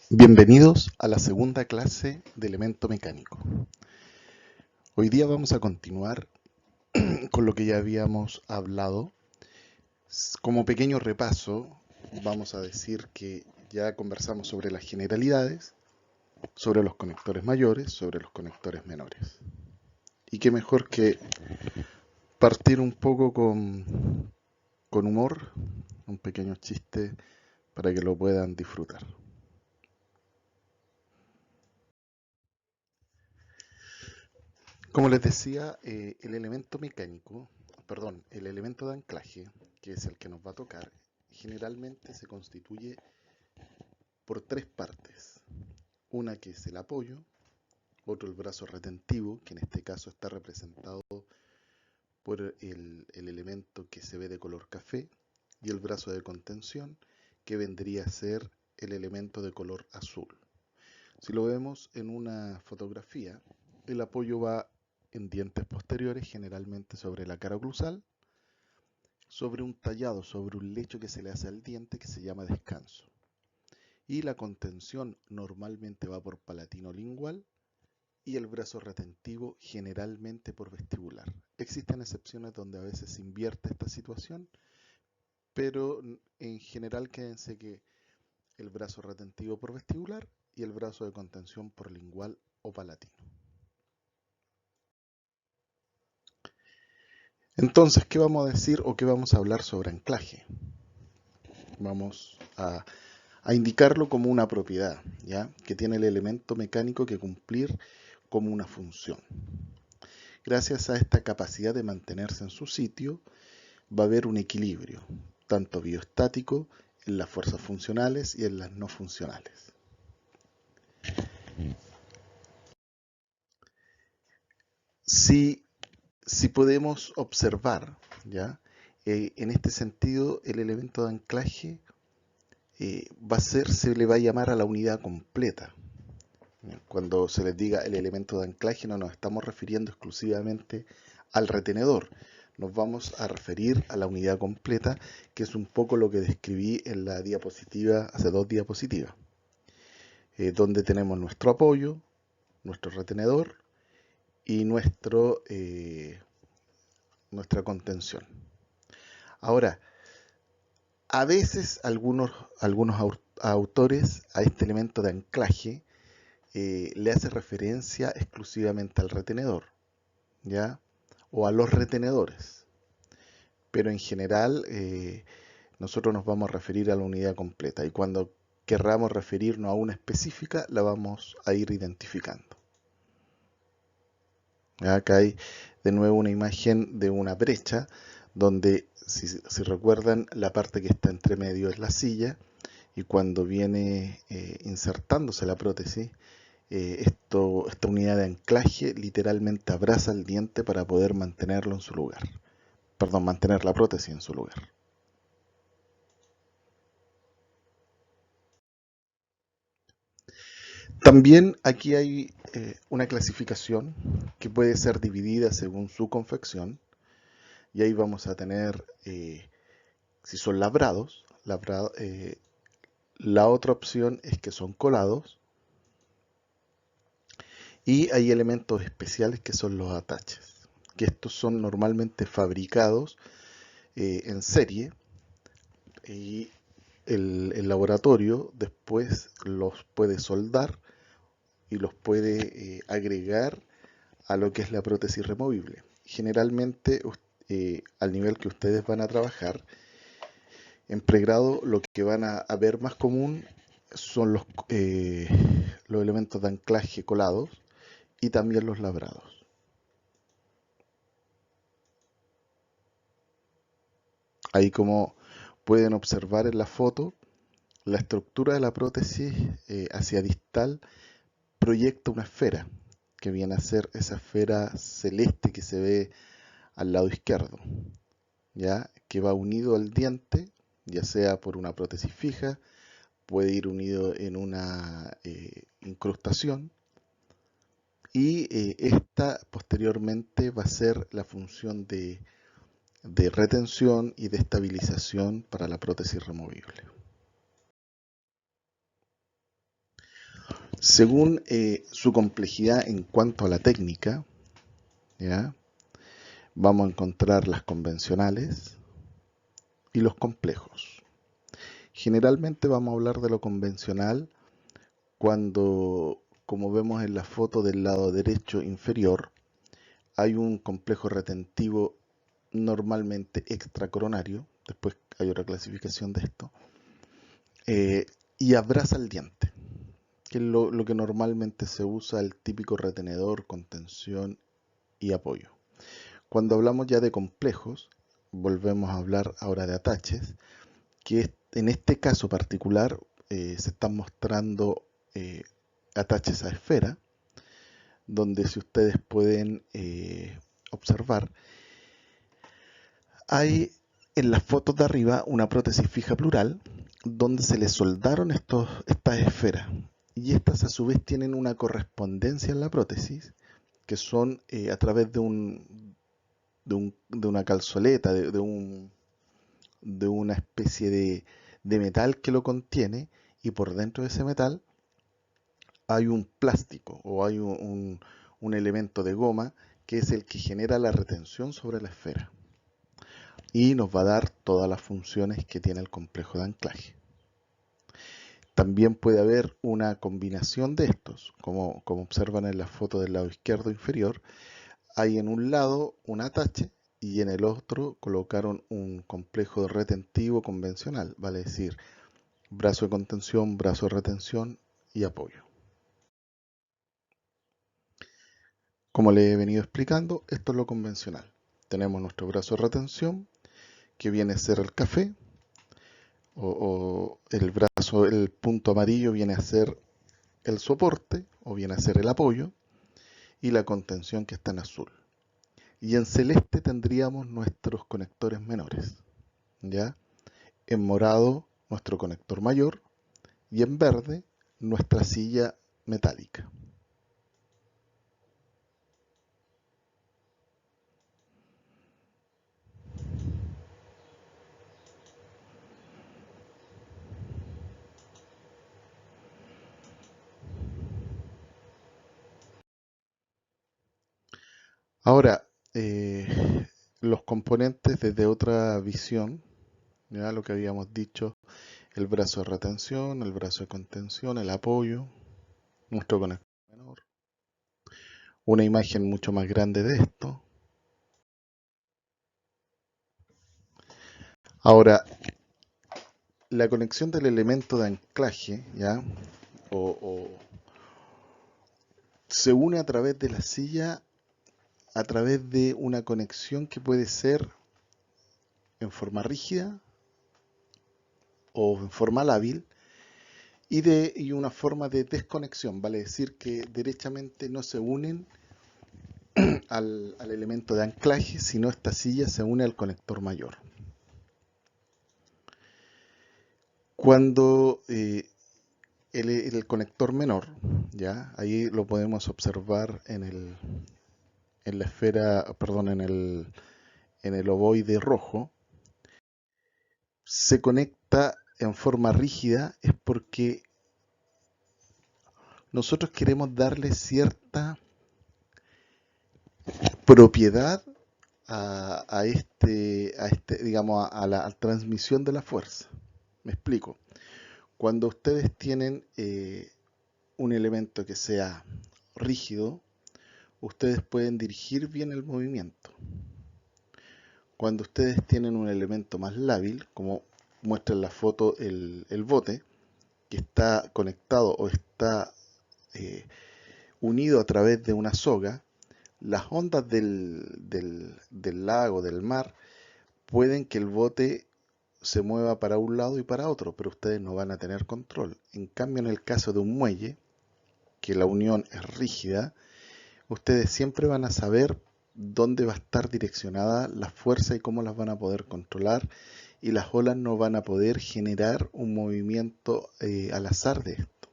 Bienvenidos a la segunda clase de elemento mecánico. Hoy día vamos a continuar con lo que ya habíamos hablado. Como pequeño repaso, vamos a decir que ya conversamos sobre las generalidades, sobre los conectores mayores, sobre los conectores menores. Y qué mejor que partir un poco con humor, un pequeño chiste para que lo puedan disfrutar. Como les decía, el elemento mecánico, perdón, el elemento de anclaje, que es el que nos va a tocar, generalmente se constituye por tres partes. Una que es el apoyo, otro el brazo retentivo, que en este caso está representado por el elemento que se ve de color café, y el brazo de contención, que vendría a ser el elemento de color azul. Si lo vemos en una fotografía, el apoyo va en dientes posteriores, generalmente sobre la cara oclusal, sobre un tallado, sobre un lecho que se le hace al diente que se llama descanso. Y la contención normalmente va por palatino lingual y el brazo retentivo generalmente por vestibular. Existen excepciones donde a veces se invierte esta situación, pero en general quédense que el brazo retentivo por vestibular y el brazo de contención por lingual o palatino. Entonces, ¿qué vamos a decir o qué vamos a hablar sobre anclaje? Vamos a indicarlo como una propiedad, ¿ya? Que tiene el elemento mecánico que cumplir como una función. Gracias a esta capacidad de mantenerse en su sitio, va a haber un equilibrio, tanto biostático, en las fuerzas funcionales y en las no funcionales. Si, si podemos observar, ¿ya? En este sentido, el elemento de anclaje se le va a llamar a la unidad completa. Cuando se les diga el elemento de anclaje no nos estamos refiriendo exclusivamente al retenedor, nos vamos a referir a la unidad completa, que es un poco lo que describí en la diapositiva, hace 2 diapositivas, donde tenemos nuestro apoyo, nuestro retenedor y nuestra contención. Ahora, a veces algunos autores a este elemento de anclaje le hace referencia exclusivamente al retenedor, ¿ya? O a los retenedores. Pero en general nosotros nos vamos a referir a la unidad completa y cuando querramos referirnos a una específica la vamos a ir identificando. Acá hay de nuevo una imagen de una brecha donde, si recuerdan, la parte que está entre medio es la silla y cuando viene insertándose la prótesis, esta unidad de anclaje literalmente abraza el diente para poder mantenerlo en su lugar. Perdón, mantener la prótesis en su lugar. También aquí hay una clasificación que puede ser dividida según su confección y ahí vamos a tener, si son labrados, la otra opción es que son colados y hay elementos especiales que son los ataches, que estos son normalmente fabricados en serie y el laboratorio después los puede soldar y los puede agregar a lo que es la prótesis removible. Generalmente, al nivel que ustedes van a trabajar, en pregrado lo que van a ver más común son los elementos de anclaje colados y también los labrados. Ahí, como pueden observar en la foto, la estructura de la prótesis hacia distal proyecta una esfera, que viene a ser esa esfera celeste que se ve al lado izquierdo, ¿ya? Que va unido al diente, ya sea por una prótesis fija, puede ir unido en una incrustación, y esta posteriormente va a ser la función de retención y de estabilización para la prótesis removible. Según su complejidad en cuanto a la técnica, ¿ya? Vamos a encontrar las convencionales y los complejos. Generalmente vamos a hablar de lo convencional cuando, como vemos en la foto del lado derecho inferior, hay un complejo retentivo normalmente extracoronario, después hay otra clasificación de esto, y abraza el diente, que es lo que normalmente se usa, el típico retenedor, contención y apoyo. Cuando hablamos ya de complejos, volvemos a hablar ahora de ataches, que en este caso particular se están mostrando ataches a esfera, donde si ustedes pueden observar, hay en las fotos de arriba una prótesis fija plural, donde se le soldaron estas esferas, y estas a su vez tienen una correspondencia en la prótesis, que son a través de una calzoleta, de una especie de metal que lo contiene, y por dentro de ese metal hay un plástico o hay un elemento de goma que es el que genera la retención sobre la esfera y nos va a dar todas las funciones que tiene el complejo de anclaje. También puede haber una combinación de estos, como observan en la foto del lado izquierdo inferior. Hay en un lado un atache y en el otro colocaron un complejo retentivo convencional, vale decir, brazo de contención, brazo de retención y apoyo. Como les he venido explicando, esto es lo convencional. Tenemos nuestro brazo de retención, que viene a ser el café, o el punto amarillo viene a ser el soporte, o viene a ser el apoyo, y la contención que está en azul. Y en celeste tendríamos nuestros conectores menores, ¿ya? En morado, nuestro conector mayor, y en verde, nuestra silla metálica. Ahora, los componentes desde otra visión, ya lo que habíamos dicho, el brazo de retención, el brazo de contención, el apoyo, nuestro conector menor, una imagen mucho más grande de esto. Ahora, la conexión del elemento de anclaje, ¿ya? O se une a través de la silla, a través de una conexión que puede ser en forma rígida o en forma lábil, y una forma de desconexión, vale decir que derechamente no se unen al elemento de anclaje, sino esta silla se une al conector mayor. Cuando el conector menor, ya ahí lo podemos observar en la esfera, perdón, en el ovoide rojo, se conecta en forma rígida, es porque nosotros queremos darle cierta propiedad digamos, a la transmisión de la fuerza. Me explico. Cuando ustedes tienen un elemento que sea rígido, ustedes pueden dirigir bien el movimiento. Cuando ustedes tienen un elemento más lábil, como muestra en la foto el bote, que está conectado o está unido a través de una soga, las ondas del lago, del mar, pueden que el bote se mueva para un lado y para otro, pero ustedes no van a tener control. En cambio, en el caso de un muelle, que la unión es rígida, ustedes siempre van a saber dónde va a estar direccionada la fuerza y cómo las van a poder controlar, y las olas no van a poder generar un movimiento al azar de esto.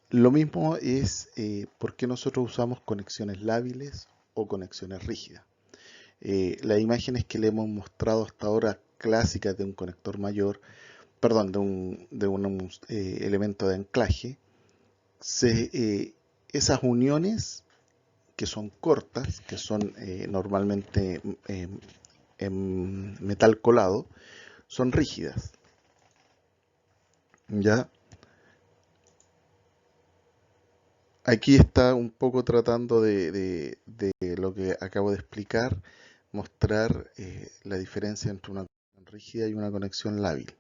Lo mismo es por qué nosotros usamos conexiones lábiles o conexiones rígidas. Las imágenes que le hemos mostrado hasta ahora clásicas de un conector mayor, perdón, de un elemento de anclaje, esas uniones que son cortas, que son normalmente en metal colado, son rígidas. ¿Ya? Aquí está un poco tratando de lo que acabo de explicar, mostrar la diferencia entre una conexión rígida y una conexión lábil.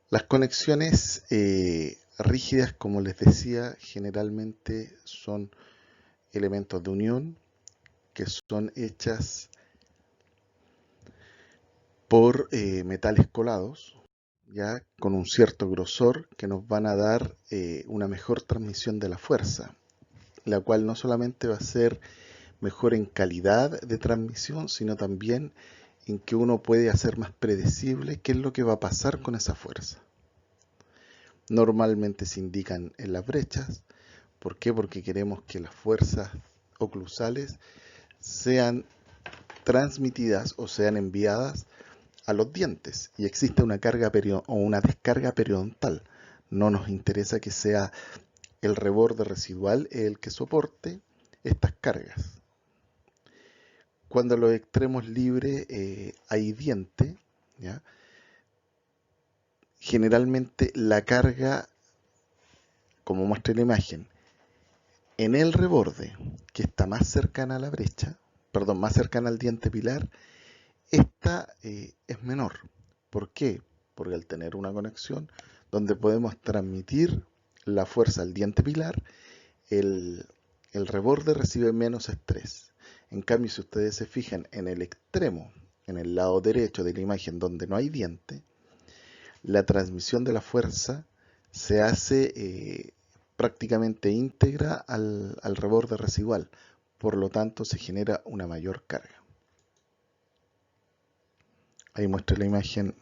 Las conexiones rígidas, como les decía, generalmente son elementos de unión que son hechas por metales colados, ya con un cierto grosor que nos van a dar una mejor transmisión de la fuerza, la cual no solamente va a ser mejor en calidad de transmisión, sino también en que uno puede hacer más predecible qué es lo que va a pasar con esa fuerza. Normalmente se indican en las brechas. ¿Por qué? Porque queremos que las fuerzas oclusales sean transmitidas o sean enviadas a los dientes y existe una carga o una descarga periodontal. No nos interesa que sea el reborde residual el que soporte estas cargas. Cuando a los extremos libres hay diente, ¿ya? Generalmente la carga, como muestra la imagen, en el reborde que está más cercana a la brecha, perdón, más cercana al diente pilar, esta es menor. ¿Por qué? Porque al tener una conexión donde podemos transmitir la fuerza al diente pilar, el reborde recibe menos estrés. En cambio, si ustedes se fijan en el extremo, en el lado derecho de la imagen donde no hay diente, la transmisión de la fuerza se hace prácticamente íntegra al reborde residual. Por lo tanto, se genera una mayor carga. Ahí muestra la imagen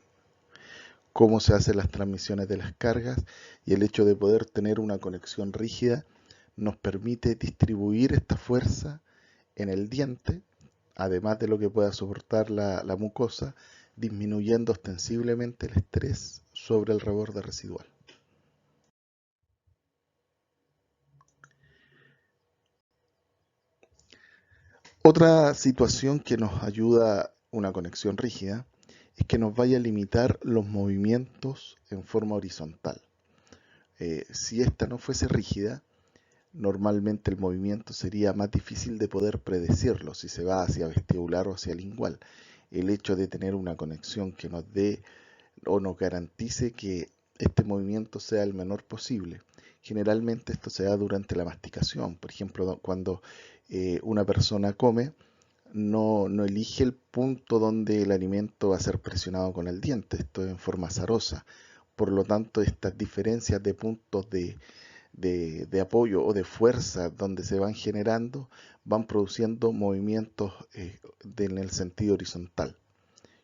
cómo se hacen las transmisiones de las cargas y el hecho de poder tener una conexión rígida nos permite distribuir esta fuerza en el diente, además de lo que pueda soportar la mucosa, disminuyendo ostensiblemente el estrés sobre el reborde residual. Otra situación que nos ayuda una conexión rígida es que nos vaya a limitar los movimientos en forma horizontal. Si esta no fuese rígida, normalmente el movimiento sería más difícil de poder predecirlo, si se va hacia vestibular o hacia lingual. El hecho de tener una conexión que nos dé o nos garantice que este movimiento sea el menor posible. Generalmente esto se da durante la masticación. Por ejemplo, cuando una persona come, no elige el punto donde el alimento va a ser presionado con el diente. Esto es en forma azarosa. Por lo tanto, estas diferencias de puntos de apoyo o de fuerza donde se van generando van produciendo movimientos en el sentido horizontal.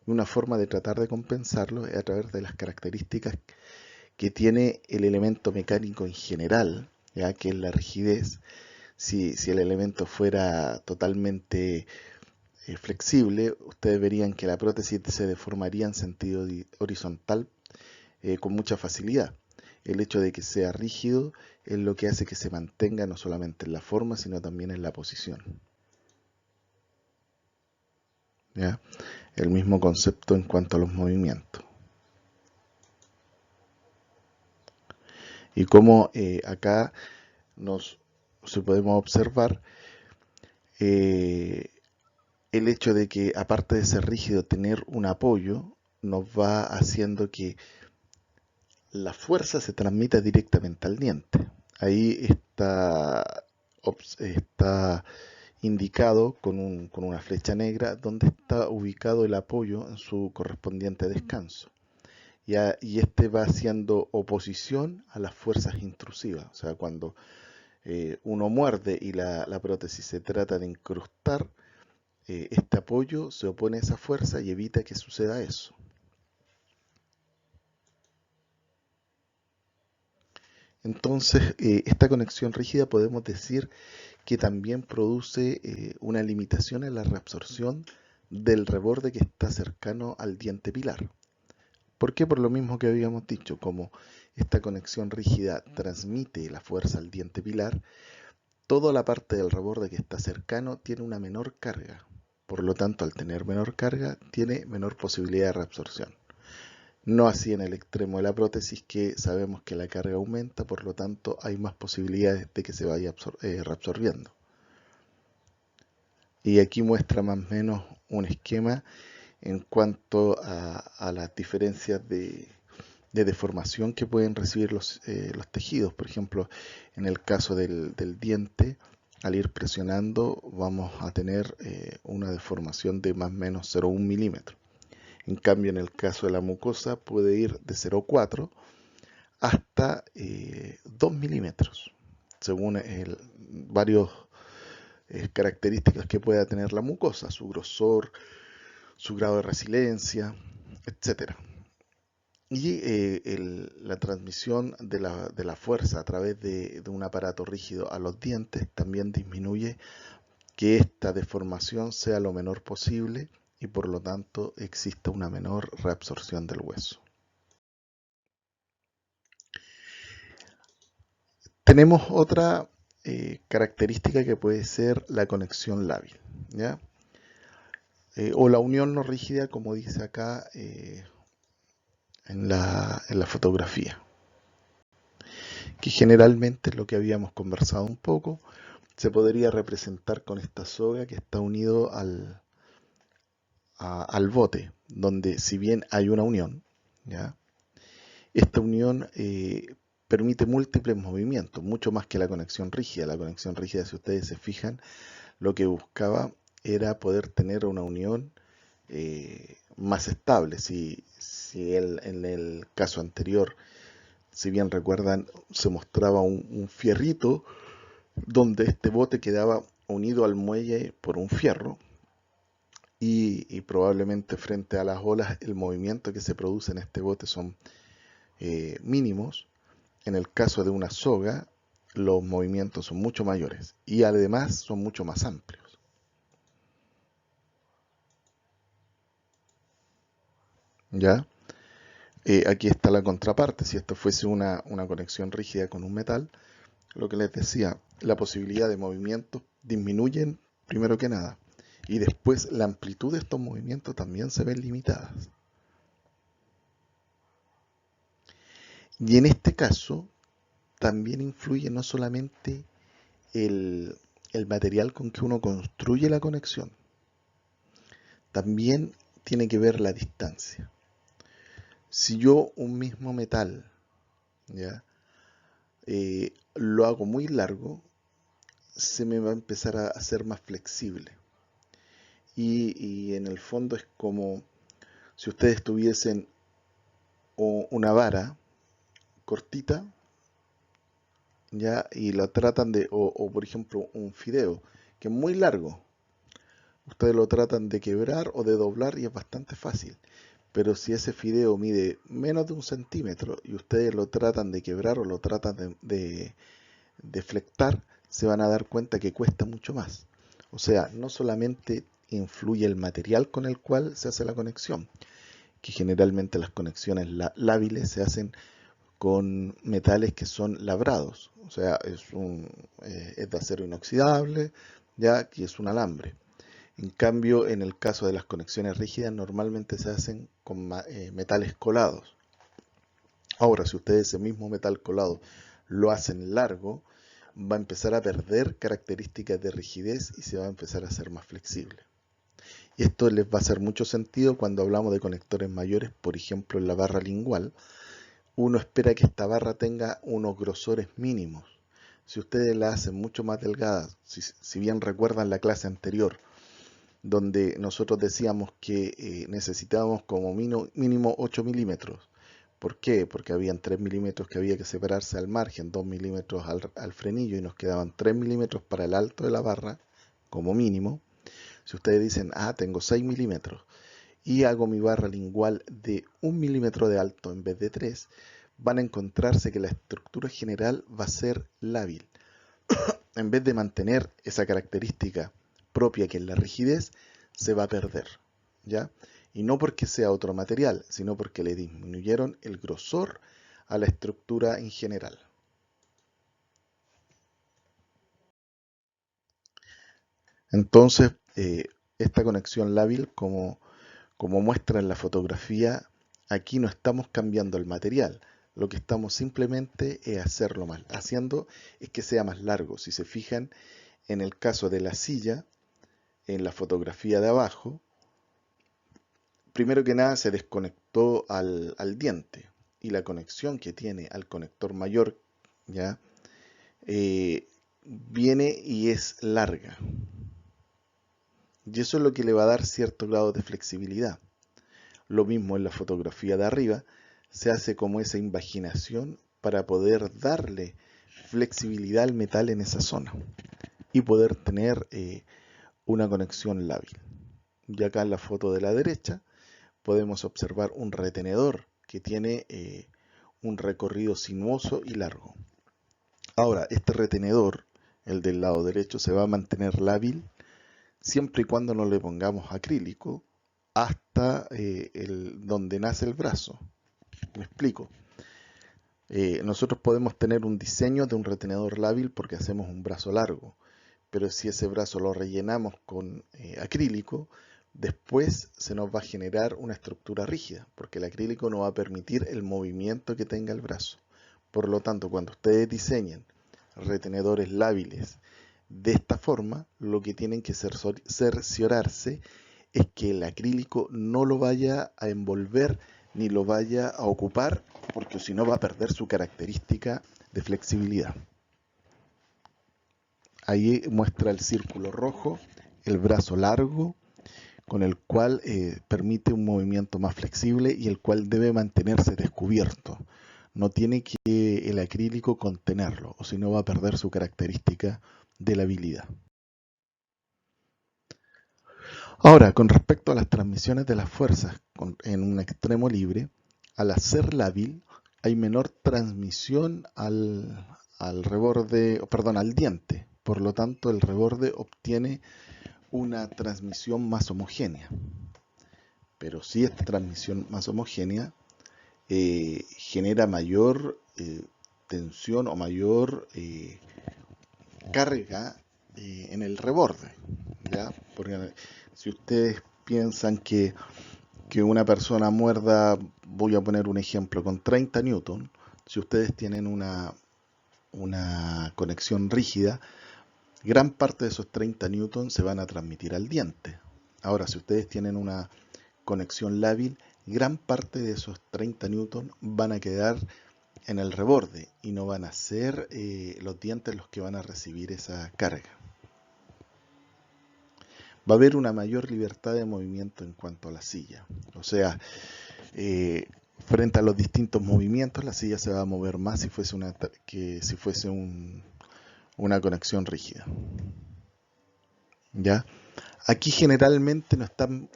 Y una forma de tratar de compensarlo es a través de las características que tiene el elemento mecánico en general, ya que es la rigidez. Si el elemento fuera totalmente flexible, ustedes verían que la prótesis se deformaría en sentido horizontal con mucha facilidad. El hecho de que sea rígido es lo que hace que se mantenga no solamente en la forma, sino también en la posición. ¿Ya? El mismo concepto en cuanto a los movimientos. Y como acá se podemos observar el hecho de que aparte de ser rígido, tener un apoyo nos va haciendo que la fuerza se transmita directamente al diente. Ahí está indicado con una flecha negra donde está ubicado el apoyo en su correspondiente descanso. Y este va haciendo oposición a las fuerzas intrusivas. O sea, cuando uno muerde y la prótesis se trata de incrustar, este apoyo se opone a esa fuerza y evita que suceda eso. Entonces, esta conexión rígida podemos decir que también produce una limitación en la reabsorción del reborde que está cercano al diente pilar. ¿Por qué? Por lo mismo que habíamos dicho, como esta conexión rígida transmite la fuerza al diente pilar, toda la parte del reborde que está cercano tiene una menor carga. Por lo tanto, al tener menor carga, tiene menor posibilidad de reabsorción. No así en el extremo de la prótesis, que sabemos que la carga aumenta, por lo tanto hay más posibilidades de que se vaya reabsorbiendo. Y aquí muestra más o menos un esquema en cuanto a las diferencias de deformación que pueden recibir los tejidos. Por ejemplo, en el caso del diente, al ir presionando vamos a tener una deformación de más o menos 0,1 milímetro. En cambio, en el caso de la mucosa puede ir de 0,4 hasta 2 milímetros, según varias características que pueda tener la mucosa, su grosor, su grado de resiliencia, etcétera. Y la transmisión de la fuerza a través de un aparato rígido a los dientes también disminuye que esta deformación sea lo menor posible y por lo tanto exista una menor reabsorción del hueso. Tenemos otra característica que puede ser la conexión lábil, ¿ya? O la unión no rígida, como dice acá en la fotografía, que generalmente es lo que habíamos conversado un poco. Se podría representar con esta soga que está unido al bote, donde si bien hay una unión, ¿ya? Esta unión permite múltiples movimientos, mucho más que la conexión rígida. La conexión rígida, si ustedes se fijan, lo que buscaba era poder tener una unión más estable. Si en el caso anterior, si bien recuerdan, se mostraba un fierrito donde este bote quedaba unido al muelle por un fierro y probablemente frente a las olas el movimiento que se produce en este bote son mínimos. En el caso de una soga, los movimientos son mucho mayores y además son mucho más amplios. ¿Ya? Aquí está la contraparte. Si esto fuese una conexión rígida con un metal, lo que les decía, la posibilidad de movimiento disminuyen primero que nada. Y después la amplitud de estos movimientos también se ven limitadas. Y en este caso, también influye no solamente el material con que uno construye la conexión, también tiene que ver la distancia. Si yo un mismo metal, ¿ya? Lo hago muy largo, se me va a empezar a hacer más flexible. Y en el fondo es como si ustedes tuviesen una vara cortita, ¿ya? Y la tratan o por ejemplo un fideo, que es muy largo. Ustedes lo tratan de quebrar o de doblar y es bastante fácil. Pero si ese fideo mide menos de 1 centímetro y ustedes lo tratan de quebrar o lo tratan de flectar, se van a dar cuenta que cuesta mucho más. O sea, no solamente influye el material con el cual se hace la conexión, que generalmente las conexiones lábiles se hacen con metales que son labrados, o sea, es de acero inoxidable, ya que es un alambre. En cambio, en el caso de las conexiones rígidas, normalmente se hacen con metales colados. Ahora, si ustedes ese mismo metal colado lo hacen largo, va a empezar a perder características de rigidez y se va a empezar a hacer más flexible. Y esto les va a hacer mucho sentido cuando hablamos de conectores mayores, por ejemplo en la barra lingual. Uno espera que esta barra tenga unos grosores mínimos. Si ustedes la hacen mucho más delgada, si bien recuerdan la clase anterior, donde nosotros decíamos que necesitábamos como mínimo 8 milímetros. ¿Por qué? Porque habían 3 milímetros que había que separarse al margen, 2 milímetros al frenillo y nos quedaban 3 milímetros para el alto de la barra como mínimo. Si ustedes dicen, tengo 6 milímetros y hago mi barra lingual de 1 milímetro de alto en vez de 3, van a encontrarse que la estructura general va a ser lábil. En vez de mantener esa característica propia que es la rigidez, se va a perder, ¿ya? Y no porque sea otro material, sino porque le disminuyeron el grosor a la estructura en general. Entonces, esta conexión lábil, como muestra en la fotografía, aquí no estamos cambiando el material. Lo que estamos simplemente es haciendo es que sea más largo. Si se fijan, en el caso de la silla, en la fotografía de abajo, primero que nada se desconectó al diente, y la conexión que tiene al conector mayor, ¿ya? Viene y es larga. Y eso es lo que le va a dar cierto grado de flexibilidad. Lo mismo en la fotografía de arriba, se hace como esa invaginación para poder darle flexibilidad al metal en esa zona y poder tener una conexión lábil. Y acá en la foto de la derecha podemos observar un retenedor que tiene un recorrido sinuoso y largo. Ahora, este retenedor, el del lado derecho, se va a mantener lábil siempre y cuando no le pongamos acrílico hasta donde nace el brazo. Me explico. Nosotros podemos tener un diseño de un retenedor lábil porque hacemos un brazo largo, pero si ese brazo lo rellenamos con acrílico, después se nos va a generar una estructura rígida, porque el acrílico no va a permitir el movimiento que tenga el brazo. Por lo tanto, cuando ustedes diseñen retenedores lábiles de esta forma, lo que tienen que cerciorarse es que el acrílico no lo vaya a envolver ni lo vaya a ocupar, porque si no va a perder su característica de flexibilidad. Ahí muestra el círculo rojo, el brazo largo, con el cual permite un movimiento más flexible y el cual debe mantenerse descubierto. No tiene que el acrílico contenerlo, o si no va a perder su característica de labilidad. Ahora, con respecto a las transmisiones de las fuerzas en un extremo libre, al hacer lábil hay menor transmisión al reborde, perdón, al diente. Por lo tanto, el reborde obtiene una transmisión más homogénea. Pero si esta transmisión más homogénea genera mayor tensión o mayor carga en el reborde, ¿ya? Porque si ustedes piensan que una persona muerda, voy a poner un ejemplo, con 30 newton, si ustedes tienen una conexión rígida, gran parte de esos 30 newton se van a transmitir al diente. Ahora, si ustedes tienen una conexión lábil, gran parte de esos 30 newton van a quedar en el reborde y no van a ser los dientes los que van a recibir esa carga. Va a haber una mayor libertad de movimiento en cuanto a la silla. O sea, frente a los distintos movimientos, la silla se va a mover más si fuese una conexión rígida. ¿Ya? Aquí generalmente no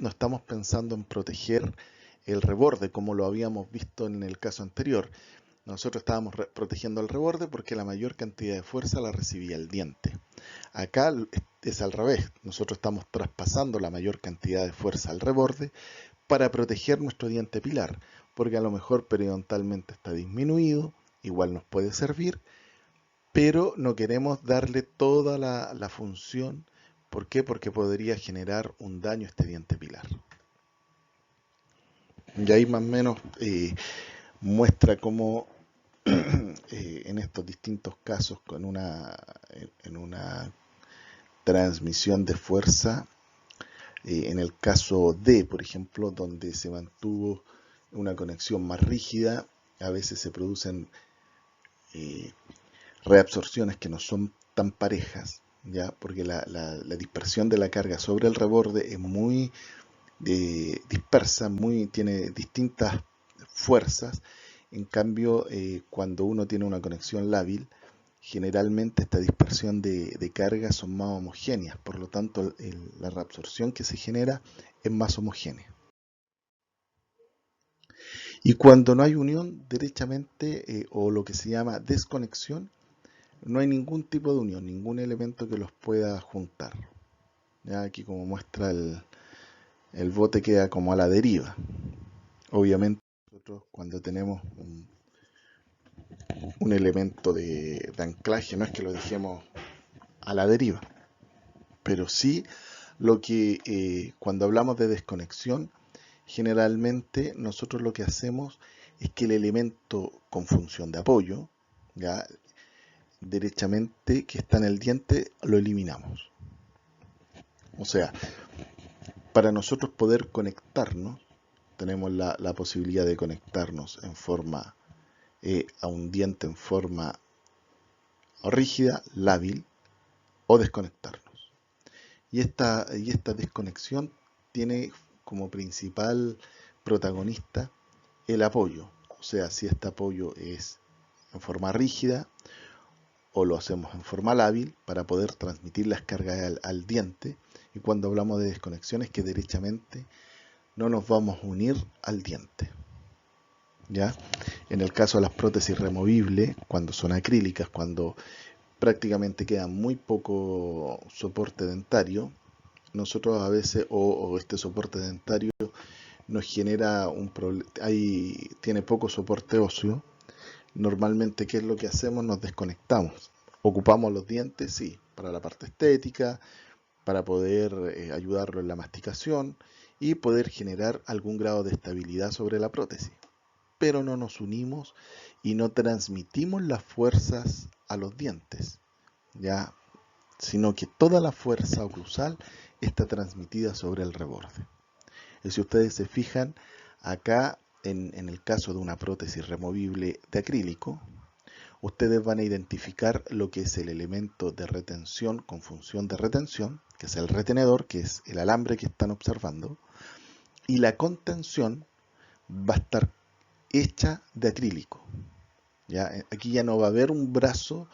estamos pensando en proteger el reborde como lo habíamos visto en el caso anterior. Nosotros estábamos protegiendo el reborde porque la mayor cantidad de fuerza la recibía el diente. Acá es al revés. Nosotros estamos traspasando la mayor cantidad de fuerza al reborde para proteger nuestro diente pilar, porque a lo mejor periodontalmente está disminuido, igual nos puede servir, pero no queremos darle toda la función. ¿Por qué? Porque podría generar un daño a este diente pilar. Y ahí más o menos muestra cómo en estos distintos casos en una transmisión de fuerza, en el caso D, por ejemplo, donde se mantuvo una conexión más rígida, a veces se producen reabsorciones que no son tan parejas, ¿ya? Porque la dispersión de la carga sobre el reborde es muy dispersa, tiene distintas fuerzas. En cambio, cuando uno tiene una conexión lábil, generalmente esta dispersión de cargas son más homogéneas, por lo tanto la reabsorción que se genera es más homogénea. Y cuando no hay unión, derechamente, o lo que se llama desconexión, no hay ningún tipo de unión, ningún elemento que los pueda juntar. Ya aquí, como muestra, el bote queda como a la deriva. Obviamente nosotros, cuando tenemos un elemento de anclaje, no es que lo dejemos a la deriva, pero sí lo que cuando hablamos de desconexión, generalmente nosotros lo que hacemos es que el elemento con función de apoyo, ya derechamente que está en el diente, lo eliminamos. O sea, para nosotros poder conectarnos, tenemos la posibilidad de conectarnos en forma a un diente en forma rígida, lábil, o desconectarnos. Y esta desconexión tiene como principal protagonista el apoyo. O sea, si este apoyo es en forma rígida o lo hacemos en forma lábil para poder transmitir las cargas al diente. Y cuando hablamos de desconexión es que derechamente no nos vamos a unir al diente. ¿Ya? En el caso de las prótesis removibles, cuando son acrílicas, cuando prácticamente queda muy poco soporte dentario, nosotros a veces, o este soporte dentario nos genera un problema, tiene poco soporte óseo, normalmente ¿qué es lo que hacemos? Nos desconectamos. Ocupamos los dientes, sí, para la parte estética, para poder ayudarlo en la masticación y poder generar algún grado de estabilidad sobre la prótesis. Pero no nos unimos y no transmitimos las fuerzas a los dientes, ya, sino que toda la fuerza oclusal está transmitida sobre el reborde. Y si ustedes se fijan, acá en el caso de una prótesis removible de acrílico, ustedes van a identificar lo que es el elemento de retención con función de retención, que es el retenedor, que es el alambre que están observando, y la contención va a estar hecha de acrílico. ¿Ya? Aquí ya no va a haber un brazo,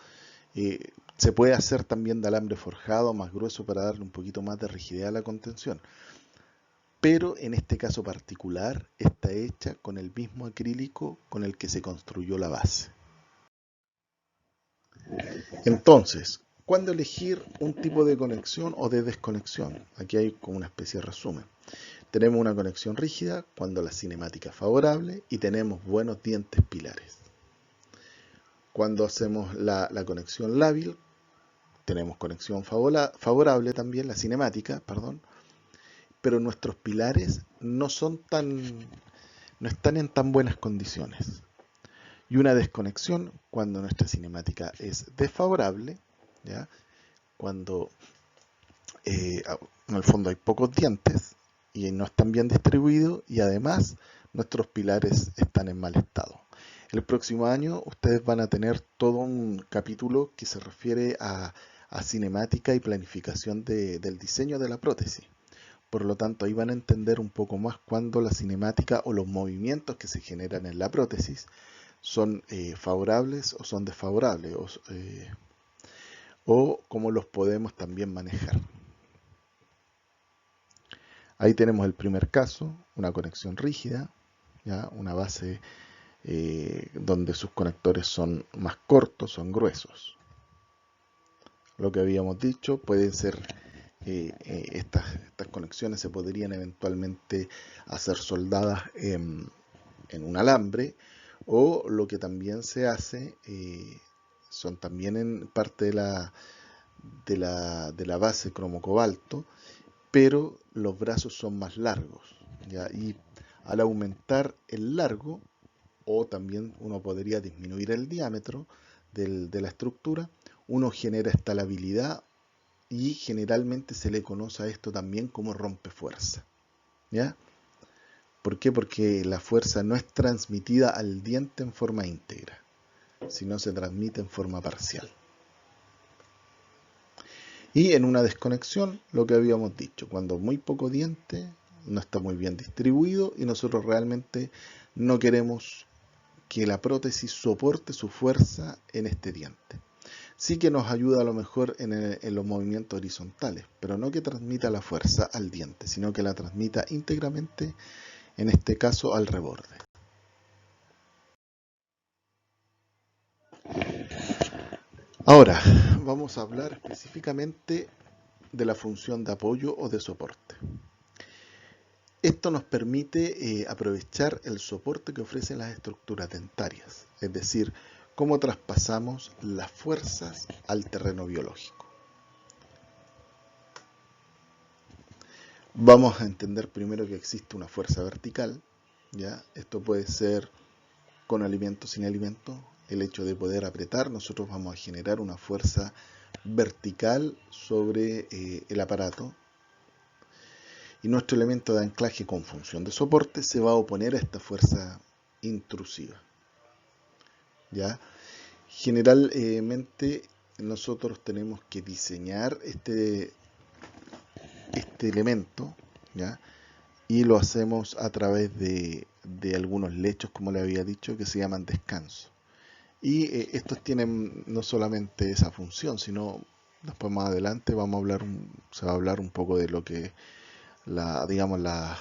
se puede hacer también de alambre forjado más grueso para darle un poquito más de rigidez a la contención, pero en este caso particular está hecha con el mismo acrílico con el que se construyó la base. Entonces, ¿cuándo elegir un tipo de conexión o de desconexión? Aquí hay como una especie de resumen. Tenemos una conexión rígida cuando la cinemática es favorable y tenemos buenos dientes pilares. Cuando hacemos la conexión lábil, tenemos conexión favorable también, la cinemática, perdón, pero nuestros pilares no están en tan buenas condiciones. Y una desconexión cuando nuestra cinemática es desfavorable, ¿ya? Cuando en el fondo hay pocos dientes y no están bien distribuidos y además nuestros pilares están en mal estado. El próximo año ustedes van a tener todo un capítulo que se refiere a cinemática y planificación del diseño de la prótesis. Por lo tanto, ahí van a entender un poco más cuando la cinemática o los movimientos que se generan en la prótesis son favorables o son desfavorables o cómo los podemos también manejar. Ahí tenemos el primer caso, una conexión rígida, ¿ya? Una base donde sus conectores son más cortos, son gruesos. Lo que habíamos dicho, pueden ser estas conexiones se podrían eventualmente hacer soldadas en un alambre, o lo que también se hace son también en parte de la base cromo-cobalto, pero los brazos son más largos, ¿ya? Y al aumentar el largo, o también uno podría disminuir el diámetro de la estructura, uno genera estalabilidad y generalmente se le conoce a esto también como rompefuerza, ¿ya? ¿Por qué? Porque la fuerza no es transmitida al diente en forma íntegra, sino se transmite en forma parcial. Y en una desconexión, lo que habíamos dicho, cuando muy poco diente, no está muy bien distribuido y nosotros realmente no queremos que la prótesis soporte su fuerza en este diente. Sí que nos ayuda a lo mejor en los movimientos horizontales, pero no que transmita la fuerza al diente, sino que la transmita íntegramente, en este caso al reborde. Ahora, vamos a hablar específicamente de la función de apoyo o de soporte. Esto nos permite aprovechar el soporte que ofrecen las estructuras dentarias, es decir, cómo traspasamos las fuerzas al terreno biológico. Vamos a entender primero que existe una fuerza vertical, ¿ya? Esto puede ser con alimento, sin alimento. El hecho de poder apretar, nosotros vamos a generar una fuerza vertical sobre el aparato, y nuestro elemento de anclaje con función de soporte se va a oponer a esta fuerza intrusiva, ¿ya? Generalmente nosotros tenemos que diseñar este elemento, ¿ya? Y lo hacemos a través de algunos lechos, como le había dicho, que se llaman descanso. Y estos tienen no solamente esa función, sino después más adelante se va a hablar un poco de lo que, digamos, las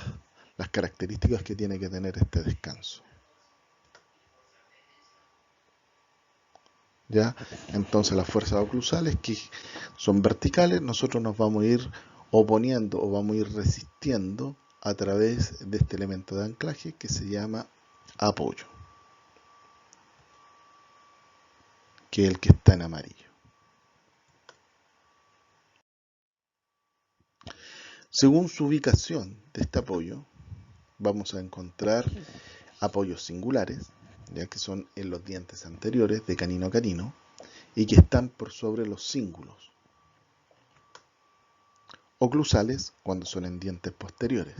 características que tiene que tener este descanso. ¿Ya? Entonces las fuerzas oclusales, que son verticales, nosotros nos vamos a ir oponiendo o vamos a ir resistiendo a través de este elemento de anclaje que se llama apoyo, que es el que está en amarillo. Según su ubicación de este apoyo, vamos a encontrar apoyos singulares, ya que son en los dientes anteriores de canino a canino y que están por sobre los cíngulos. Oclusales cuando son en dientes posteriores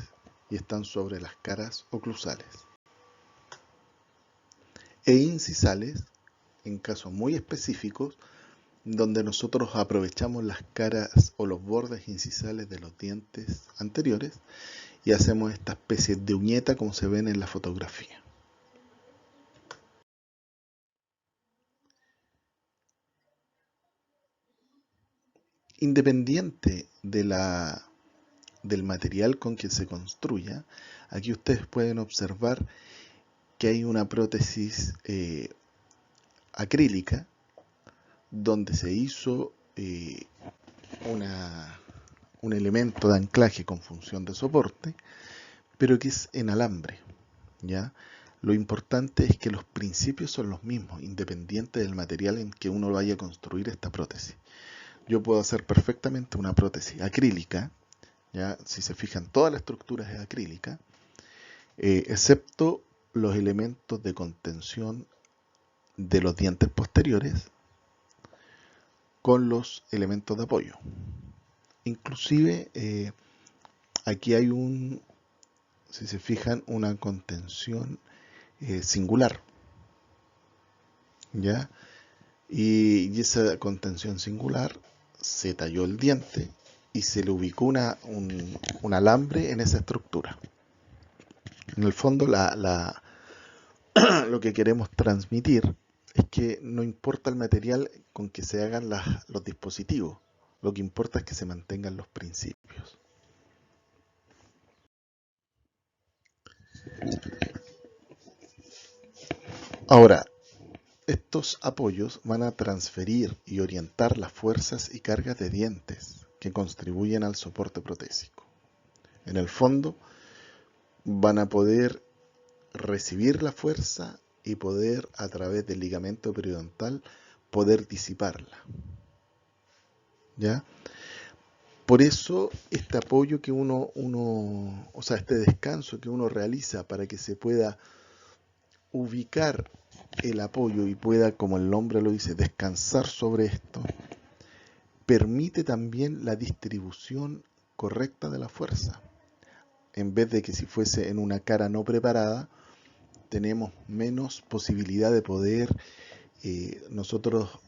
y están sobre las caras oclusales. E incisales en casos muy específicos donde nosotros aprovechamos las caras o los bordes incisales de los dientes anteriores y hacemos esta especie de uñeta como se ven en la fotografía. Independiente del material con que se construya, aquí ustedes pueden observar que hay una prótesis acrílica donde se hizo un elemento de anclaje con función de soporte, pero que es en alambre, ¿ya? Lo importante es que los principios son los mismos, independiente del material en que uno vaya a construir esta prótesis. Yo puedo hacer perfectamente una prótesis acrílica, ¿ya? Si se fijan, toda la estructura es acrílica, excepto los elementos de contención de los dientes posteriores con los elementos de apoyo. Inclusive aquí hay si se fijan, una contención singular, ¿ya? Y esa contención singular se talló el diente y se le ubicó un alambre en esa estructura. En el fondo lo que queremos transmitir es que no importa el material con que se hagan los dispositivos, lo que importa es que se mantengan los principios. Ahora, estos apoyos van a transferir y orientar las fuerzas y cargas de dientes que contribuyen al soporte protésico. En el fondo, van a poder recibir la fuerza y poder, a través del ligamento periodontal, poder disiparla. ¿Ya? Por eso, este apoyo que o sea, este descanso que uno realiza para que se pueda ubicar el apoyo y pueda, como el nombre lo dice, descansar sobre esto, permite también la distribución correcta de la fuerza. En vez de que si fuese en una cara no preparada, tenemos menos posibilidad de poder nosotros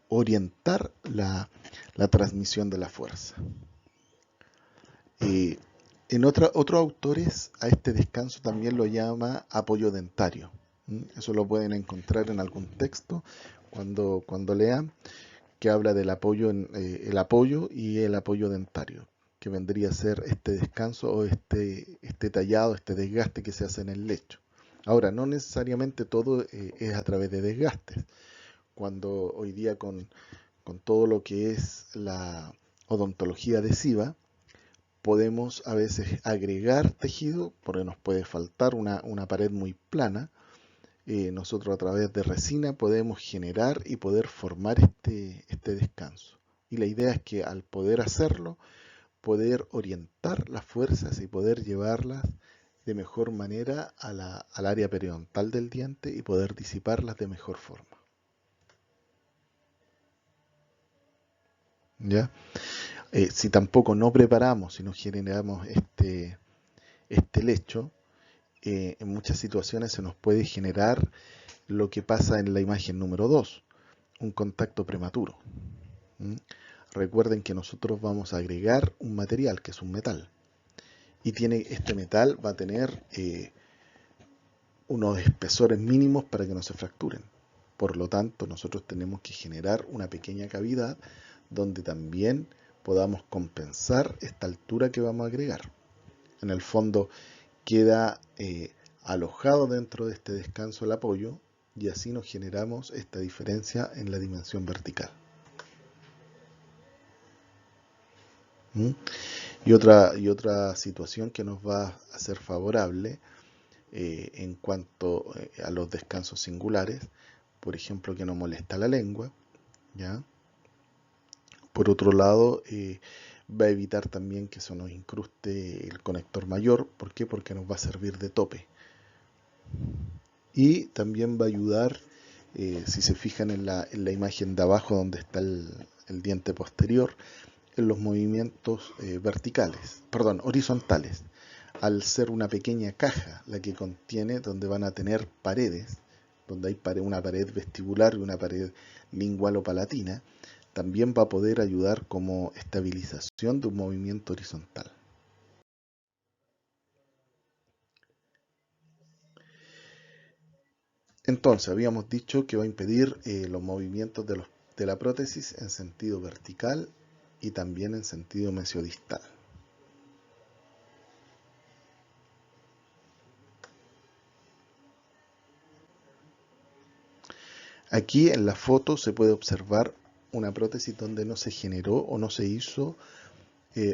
orientar la transmisión de la fuerza. En otros autores a este descanso también lo llama apoyo dentario. Eso lo pueden encontrar en algún texto cuando lean, que habla del apoyo, el apoyo y el apoyo dentario, que vendría a ser este descanso o este tallado, este desgaste que se hace en el lecho. Ahora, no necesariamente todo es a través de desgastes. Cuando hoy día con todo lo que es la odontología adhesiva, podemos a veces agregar tejido, porque nos puede faltar una pared muy plana, nosotros a través de resina podemos generar y poder formar este descanso. Y la idea es que al poder hacerlo, poder orientar las fuerzas y poder llevarlas de mejor manera al área periodontal del diente y poder disiparlas de mejor forma. ¿Ya? Si tampoco no preparamos, si no generamos este lecho, en muchas situaciones se nos puede generar lo que pasa en la imagen número 2, un contacto prematuro. ¿Mm? Recuerden que nosotros vamos a agregar un material que es un metal. Y este metal va a tener unos espesores mínimos para que no se fracturen. Por lo tanto, nosotros tenemos que generar una pequeña cavidad donde también podamos compensar esta altura que vamos a agregar. En el fondo queda alojado dentro de este descanso el apoyo y así nos generamos esta diferencia en la dimensión vertical. ¿Mm? Y otra situación que nos va a ser favorable en cuanto a los descansos singulares, por ejemplo, que no molesta la lengua, ¿ya? Por otro lado, va a evitar también que se nos incruste el conector mayor. ¿Por qué? Porque nos va a servir de tope. Y también va a ayudar, si se fijan en la imagen de abajo donde está el diente posterior, en los movimientos horizontales. Al ser una pequeña caja la que contiene, donde van a tener paredes, donde hay una pared vestibular y una pared lingual o palatina, también va a poder ayudar como estabilización de un movimiento horizontal. Entonces, habíamos dicho que va a impedir los movimientos de la prótesis en sentido vertical y también en sentido mesiodistal. Aquí en la foto se puede observar una prótesis donde no se generó o no se hizo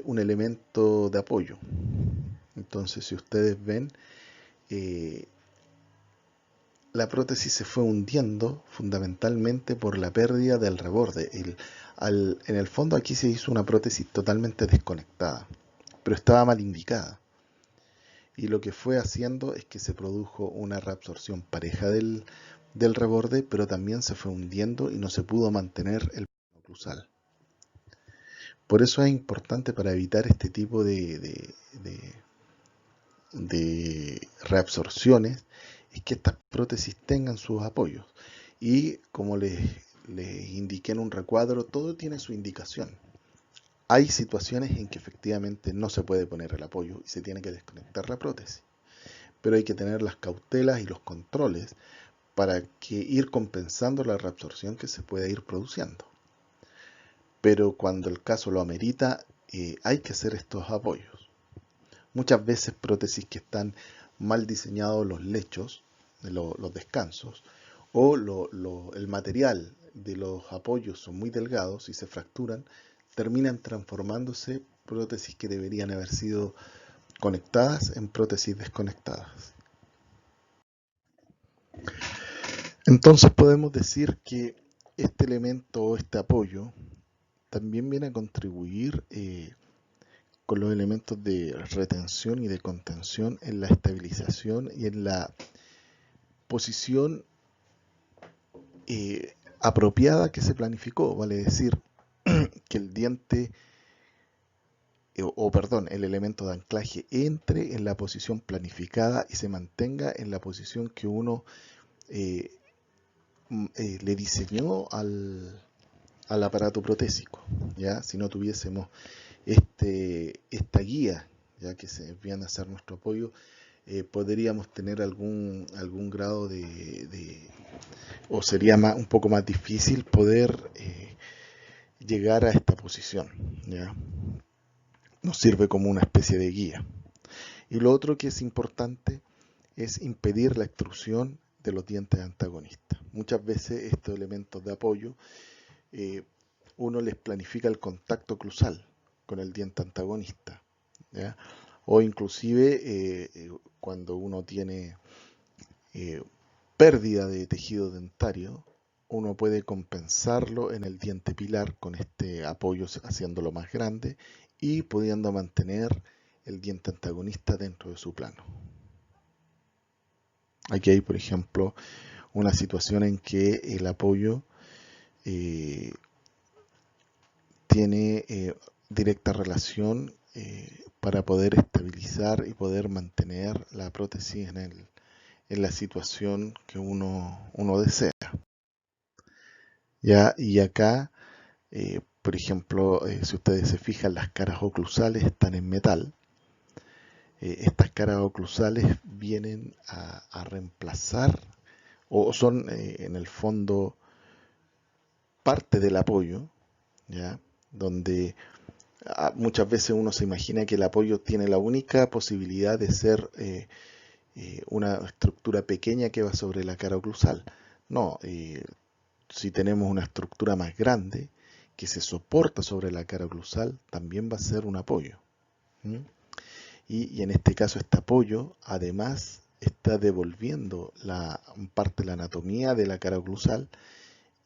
un elemento de apoyo. Entonces, si ustedes ven, la prótesis se fue hundiendo fundamentalmente por la pérdida del reborde. En el fondo aquí se hizo una prótesis totalmente desconectada, pero estaba mal indicada. Y lo que fue haciendo es que se produjo una reabsorción pareja del reborde, pero también se fue hundiendo y no se pudo mantener el plano oclusal. Por eso es importante, para evitar este tipo de reabsorciones, es que estas prótesis tengan sus apoyos. Y como les indiqué en un recuadro, todo tiene su indicación. Hay situaciones en que efectivamente no se puede poner el apoyo y se tiene que desconectar la prótesis. Pero hay que tener las cautelas y los controles para que ir compensando la reabsorción que se pueda ir produciendo. Pero cuando el caso lo amerita, hay que hacer estos apoyos. Muchas veces prótesis que están mal diseñados los lechos, los descansos, o el material de los apoyos son muy delgados y se fracturan, terminan transformándose prótesis que deberían haber sido conectadas en prótesis desconectadas. Entonces podemos decir que este elemento o este apoyo también viene a contribuir con los elementos de retención y de contención en la estabilización y en la posición apropiada que se planificó, vale decir, que el diente, el elemento de anclaje entre en la posición planificada y se mantenga en la posición que uno le diseñó al aparato protésico. ¿Ya? Si no tuviésemos esta guía, ya que se viene a ser nuestro apoyo, podríamos tener algún grado o sería un poco más difícil poder llegar a esta posición, ¿ya? Nos sirve como una especie de guía. Y lo otro que es importante es impedir la extrusión de los dientes antagonistas. Muchas veces estos elementos de apoyo, uno les planifica el contacto oclusal con el diente antagonista, ¿ya? O inclusive cuando uno tiene pérdida de tejido dentario, uno puede compensarlo en el diente pilar con este apoyo haciéndolo más grande y pudiendo mantener el diente antagonista dentro de su plano. Aquí hay, por ejemplo, una situación en que el apoyo tiene directa relación para poder estabilizar y poder mantener la prótesis en la situación que uno desea. ¿Ya? Y acá, por ejemplo, si ustedes se fijan, las caras oclusales están en metal. Estas caras oclusales vienen a reemplazar o son en el fondo parte del apoyo, ¿ya? Donde muchas veces uno se imagina que el apoyo tiene la única posibilidad de ser una estructura pequeña que va sobre la cara oclusal. No, si tenemos una estructura más grande que se soporta sobre la cara oclusal, también va a ser un apoyo. Y en este caso este apoyo además está devolviendo parte de la anatomía de la cara oclusal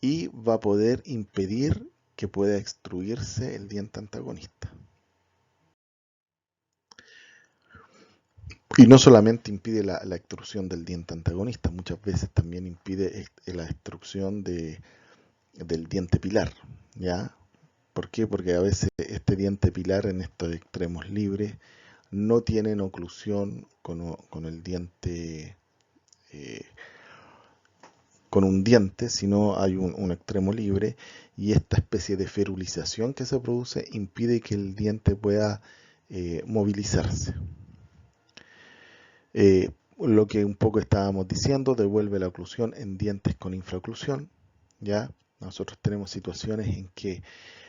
y va a poder impedir que pueda extruirse el diente antagonista. Y no solamente impide la extrusión del diente antagonista, muchas veces también impide la extrusión del diente pilar, ¿ya? ¿Por qué? Porque a veces este diente pilar en estos extremos libres no tienen oclusión con el diente, con un diente, sino hay un extremo libre y esta especie de ferulización que se produce impide que el diente pueda movilizarse. Lo que un poco estábamos diciendo, devuelve la oclusión en dientes con infraoclusión, ¿ya? Nosotros tenemos situaciones en que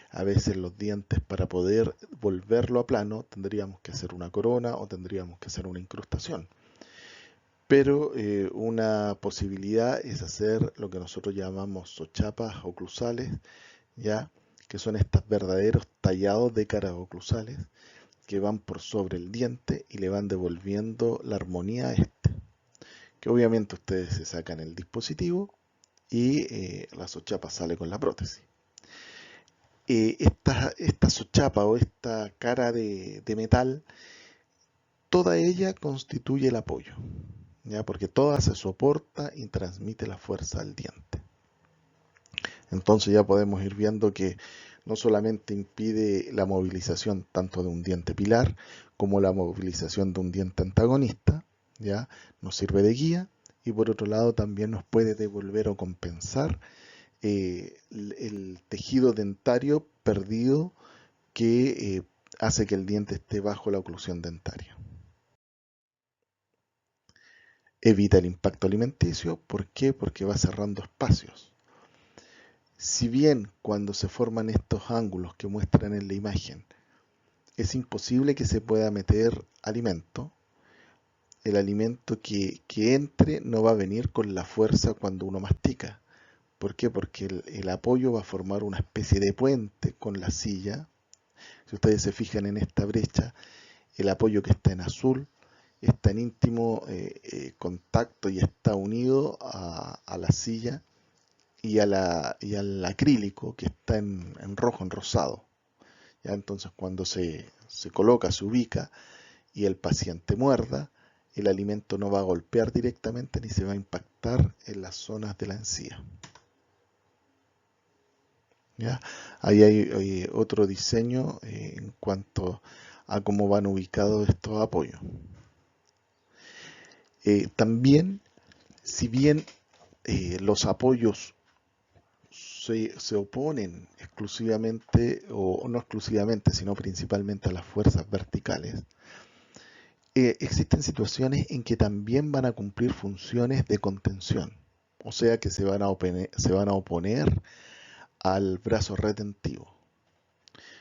a veces los dientes, para poder volverlo a plano, tendríamos que hacer una corona o tendríamos que hacer una incrustación. Pero una posibilidad es hacer lo que nosotros llamamos sochapas oclusales, ¿ya? Que son estos verdaderos tallados de caras oclusales que van por sobre el diente y le van devolviendo la armonía a este. Que obviamente ustedes se sacan el dispositivo y la sochapa sale con la prótesis. Esta sochapa o esta cara de metal, toda ella constituye el apoyo, ¿ya? Porque toda se soporta y transmite la fuerza al diente. Entonces ya podemos ir viendo que no solamente impide la movilización tanto de un diente pilar como la movilización de un diente antagonista, ¿ya? Nos sirve de guía y por otro lado también nos puede devolver o compensar el tejido dentario perdido que hace que el diente esté bajo la oclusión dentaria. Evita el impacto alimenticio, ¿por qué? Porque va cerrando espacios. Si bien cuando se forman estos ángulos que muestran en la imagen, es imposible que se pueda meter alimento, el alimento que entre no va a venir con la fuerza cuando uno mastica. ¿Por qué? Porque el apoyo va a formar una especie de puente con la silla. Si ustedes se fijan en esta brecha, el apoyo que está en azul está en íntimo contacto y está unido a la silla y al acrílico que está en rojo, en rosado. ¿Ya? Entonces cuando se coloca, se ubica y el paciente muerda, el alimento no va a golpear directamente ni se va a impactar en las zonas de la encía. ¿Ya? Ahí hay otro diseño en cuanto a cómo van ubicados estos apoyos. También, si bien los apoyos se oponen exclusivamente, o no exclusivamente, sino principalmente a las fuerzas verticales, existen situaciones en que también van a cumplir funciones de contención, o sea que se van a oponer al brazo retentivo.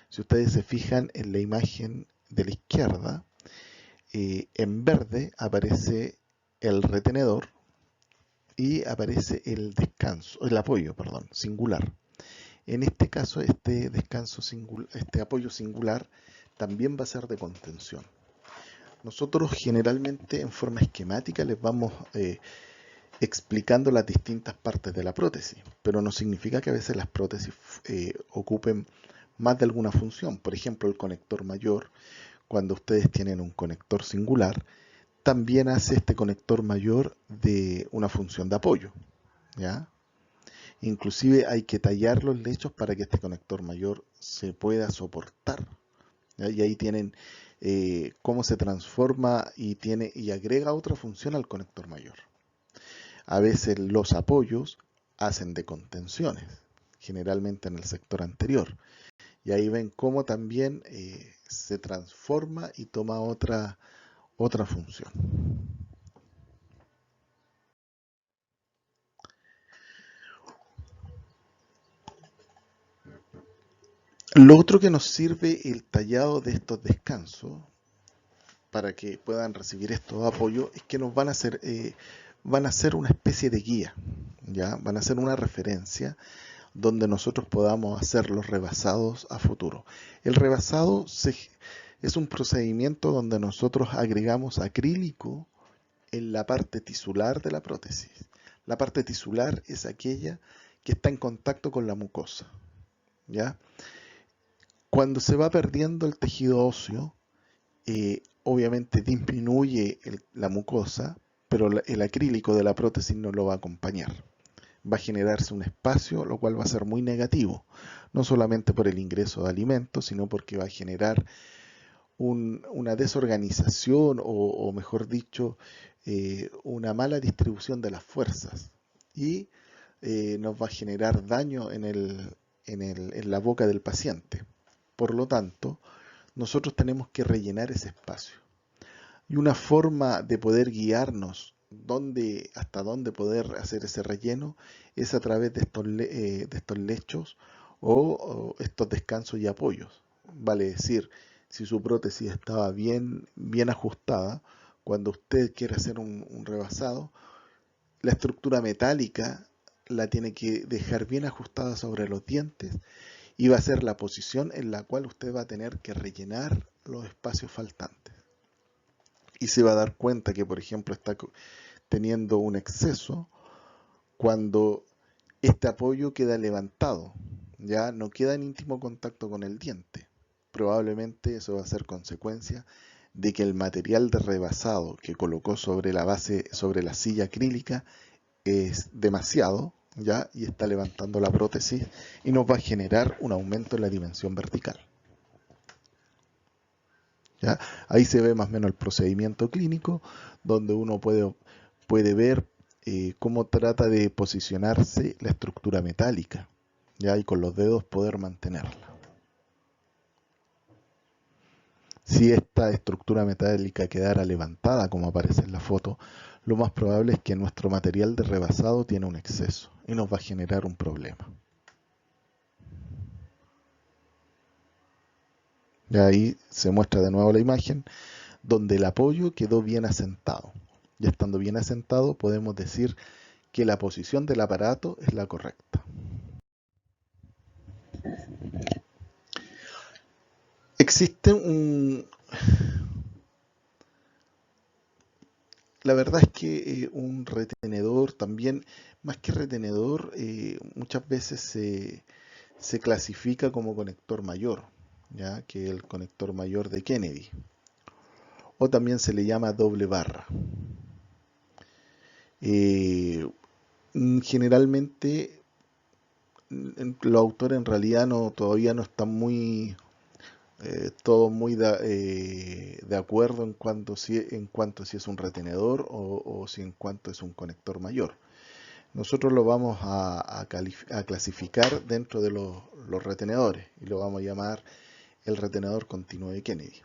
Si ustedes se fijan en la imagen de la izquierda, en verde aparece el retenedor y aparece el apoyo, singular. En este caso, este apoyo singular también va a ser de contención. Nosotros generalmente en forma esquemática les vamos explicando las distintas partes de la prótesis, pero no significa que a veces las prótesis ocupen más de alguna función. Por ejemplo, el conector mayor, cuando ustedes tienen un conector singular, también hace este conector mayor de una función de apoyo, ¿ya? Inclusive hay que tallar los lechos para que este conector mayor se pueda soportar, ¿ya? Y ahí tienen cómo se transforma y agrega otra función al conector mayor. A veces los apoyos hacen de contenciones, generalmente en el sector anterior. Y ahí ven cómo también se transforma y toma otra función. Lo otro que nos sirve el tallado de estos descansos para que puedan recibir estos apoyos es que nos van a ser una especie de guía, ¿ya? Van a ser una referencia donde nosotros podamos hacer los rebasados a futuro. El rebasado es un procedimiento donde nosotros agregamos acrílico en la parte tisular de la prótesis. La parte tisular es aquella que está en contacto con la mucosa, ¿ya? Cuando se va perdiendo el tejido óseo, obviamente disminuye la mucosa, pero el acrílico de la prótesis no lo va a acompañar. Va a generarse un espacio, lo cual va a ser muy negativo, no solamente por el ingreso de alimentos, sino porque va a generar una desorganización o mejor dicho, una mala distribución de las fuerzas y nos va a generar daño en la boca del paciente. Por lo tanto, nosotros tenemos que rellenar ese espacio. Y una forma de poder guiarnos hasta dónde poder hacer ese relleno es a través de estos lechos o estos descansos y apoyos. Vale decir, si su prótesis estaba bien ajustada, cuando usted quiere hacer un rebasado, la estructura metálica la tiene que dejar bien ajustada sobre los dientes y va a ser la posición en la cual usted va a tener que rellenar los espacios faltantes. Y se va a dar cuenta que, por ejemplo, está teniendo un exceso cuando este apoyo queda levantado, ya no queda en íntimo contacto con el diente. Probablemente eso va a ser consecuencia de que el material de rebasado que colocó sobre la base, sobre la silla acrílica, es demasiado, ya, y está levantando la prótesis y nos va a generar un aumento en la dimensión vertical. ¿Ya? Ahí se ve más o menos el procedimiento clínico, donde uno puede ver cómo trata de posicionarse la estructura metálica, ¿ya? Y con los dedos poder mantenerla. Si esta estructura metálica quedara levantada, como aparece en la foto, lo más probable es que nuestro material de rebasado tiene un exceso y nos va a generar un problema. Y ahí se muestra de nuevo la imagen donde el apoyo quedó bien asentado. Y estando bien asentado podemos decir que la posición del aparato es la correcta. Existe la verdad es que un retenedor también, más que retenedor, muchas veces se clasifica como conector mayor, ¿ya? Que es el conector mayor de Kennedy, o también se le llama doble barra. Eh, Generalmente los autores en realidad todavía no están todos muy de acuerdo en cuanto si es un retenedor o si en cuanto es un conector mayor. Nosotros lo vamos a clasificar dentro de los retenedores y lo vamos a llamar el retenedor continuo de Kennedy,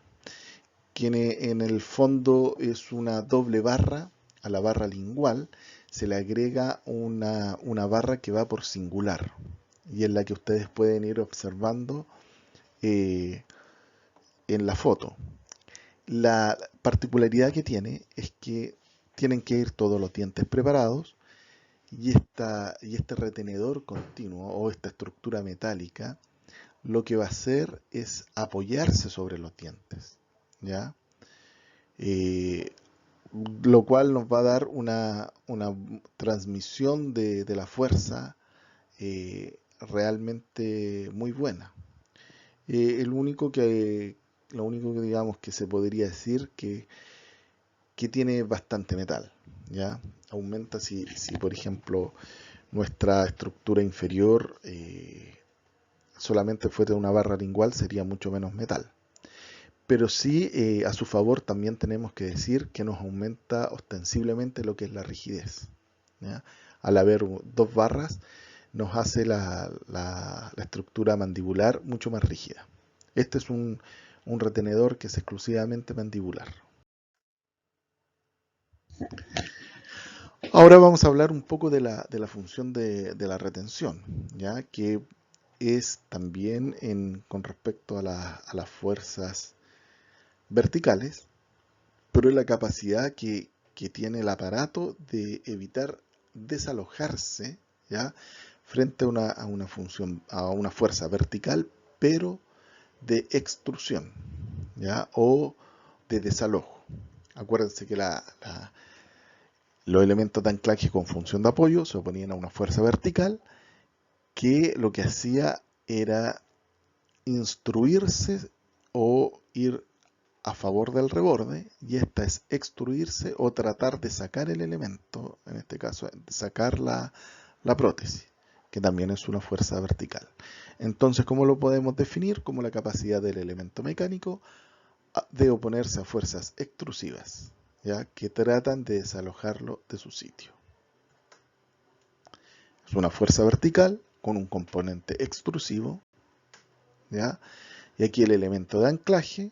que en el fondo es una doble barra. A la barra lingual se le agrega una barra que va por singular y es la que ustedes pueden ir observando eh, en la foto. La particularidad que tiene es que tienen que ir todos los dientes preparados y este retenedor continuo o esta estructura metálica lo que va a hacer es apoyarse sobre los dientes, ¿ya? Eh, lo cual nos va a dar una transmisión de la fuerza realmente muy buena. El único que, lo único que digamos que se podría decir que tiene bastante metal, ¿ya? Aumenta si por ejemplo nuestra estructura inferior solamente fuera una barra lingual sería mucho menos metal. Pero sí, a su favor también tenemos que decir que nos aumenta ostensiblemente lo que es la rigidez, ¿ya? Al haber dos barras, nos hace la estructura mandibular mucho más rígida. Este es un retenedor que es exclusivamente mandibular. Ahora vamos a hablar un poco de la función de la retención, ¿ya? Que es también con respecto a las fuerzas verticales, pero es la capacidad que tiene el aparato de evitar desalojarse, ¿ya? Frente a una función, a una fuerza vertical, pero de extrusión, ¿ya? O de desalojo. Acuérdense que los elementos de anclaje con función de apoyo se oponían a una fuerza vertical que lo que hacía era instruirse o ir a favor del reborde, y esta es extruirse o tratar de sacar el elemento, en este caso de sacar la prótesis, que también es una fuerza vertical. Entonces, ¿cómo lo podemos definir? Como la capacidad del elemento mecánico de oponerse a fuerzas extrusivas, ¿ya? Que tratan de desalojarlo de su sitio. Es una fuerza vertical con un componente extrusivo, ¿ya? Y aquí el elemento de anclaje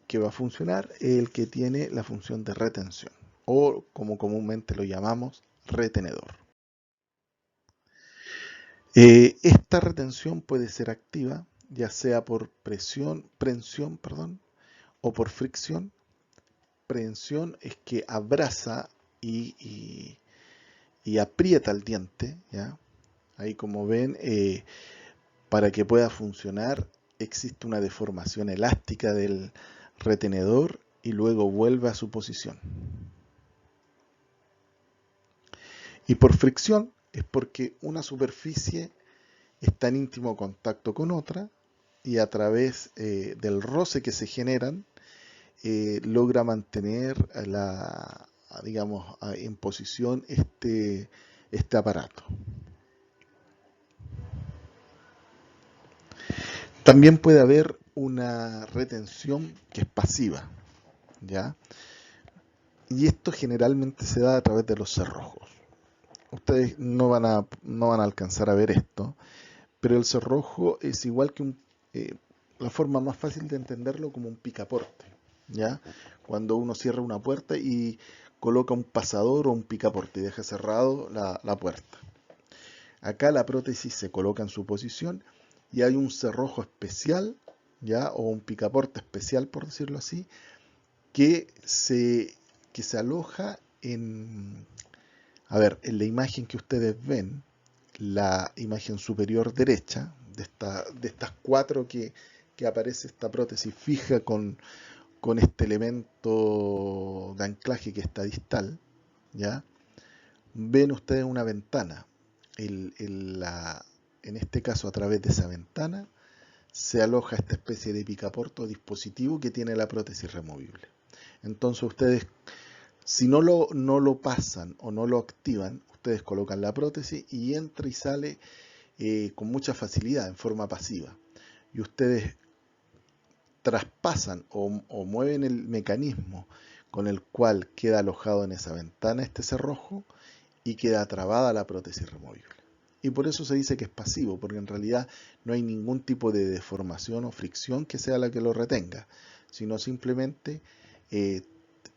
que va a funcionar es el que tiene la función de retención, o como comúnmente lo llamamos, retenedor. Esta retención puede ser activa, ya sea por prensión, o por fricción. Prensión es que abraza y aprieta el diente, ¿ya? Ahí como ven, para que pueda funcionar existe una deformación elástica del retenedor y luego vuelve a su posición. Y por fricción es porque una superficie está en íntimo contacto con otra y a través del roce que se generan logra mantener digamos, en posición este aparato. También puede haber una retención que es pasiva, ¿ya? Y esto generalmente se da a través de los cerrojos. Ustedes no van a alcanzar a ver esto, pero el cerrojo es igual que la forma más fácil de entenderlo como un picaporte, ¿ya? Cuando uno cierra una puerta y coloca un pasador o un picaporte y deja cerrado la puerta. Acá la prótesis se coloca en su posición y hay un cerrojo especial, ¿ya? O un picaporte especial, por decirlo así, que se aloja en la imagen que ustedes ven, la imagen superior derecha, de estas cuatro que aparece esta prótesis fija con este elemento de anclaje que está distal, ¿ya? Ven ustedes una ventana. En este caso, a través de esa ventana, se aloja esta especie de picaporte o dispositivo que tiene la prótesis removible. Entonces ustedes, si no lo pasan o no lo activan, ustedes colocan la prótesis y entra y sale con mucha facilidad, en forma pasiva. Y ustedes traspasan o mueven el mecanismo con el cual queda alojado en esa ventana este cerrojo y queda trabada la prótesis removible. Y por eso se dice que es pasivo, porque en realidad no hay ningún tipo de deformación o fricción que sea la que lo retenga, sino simplemente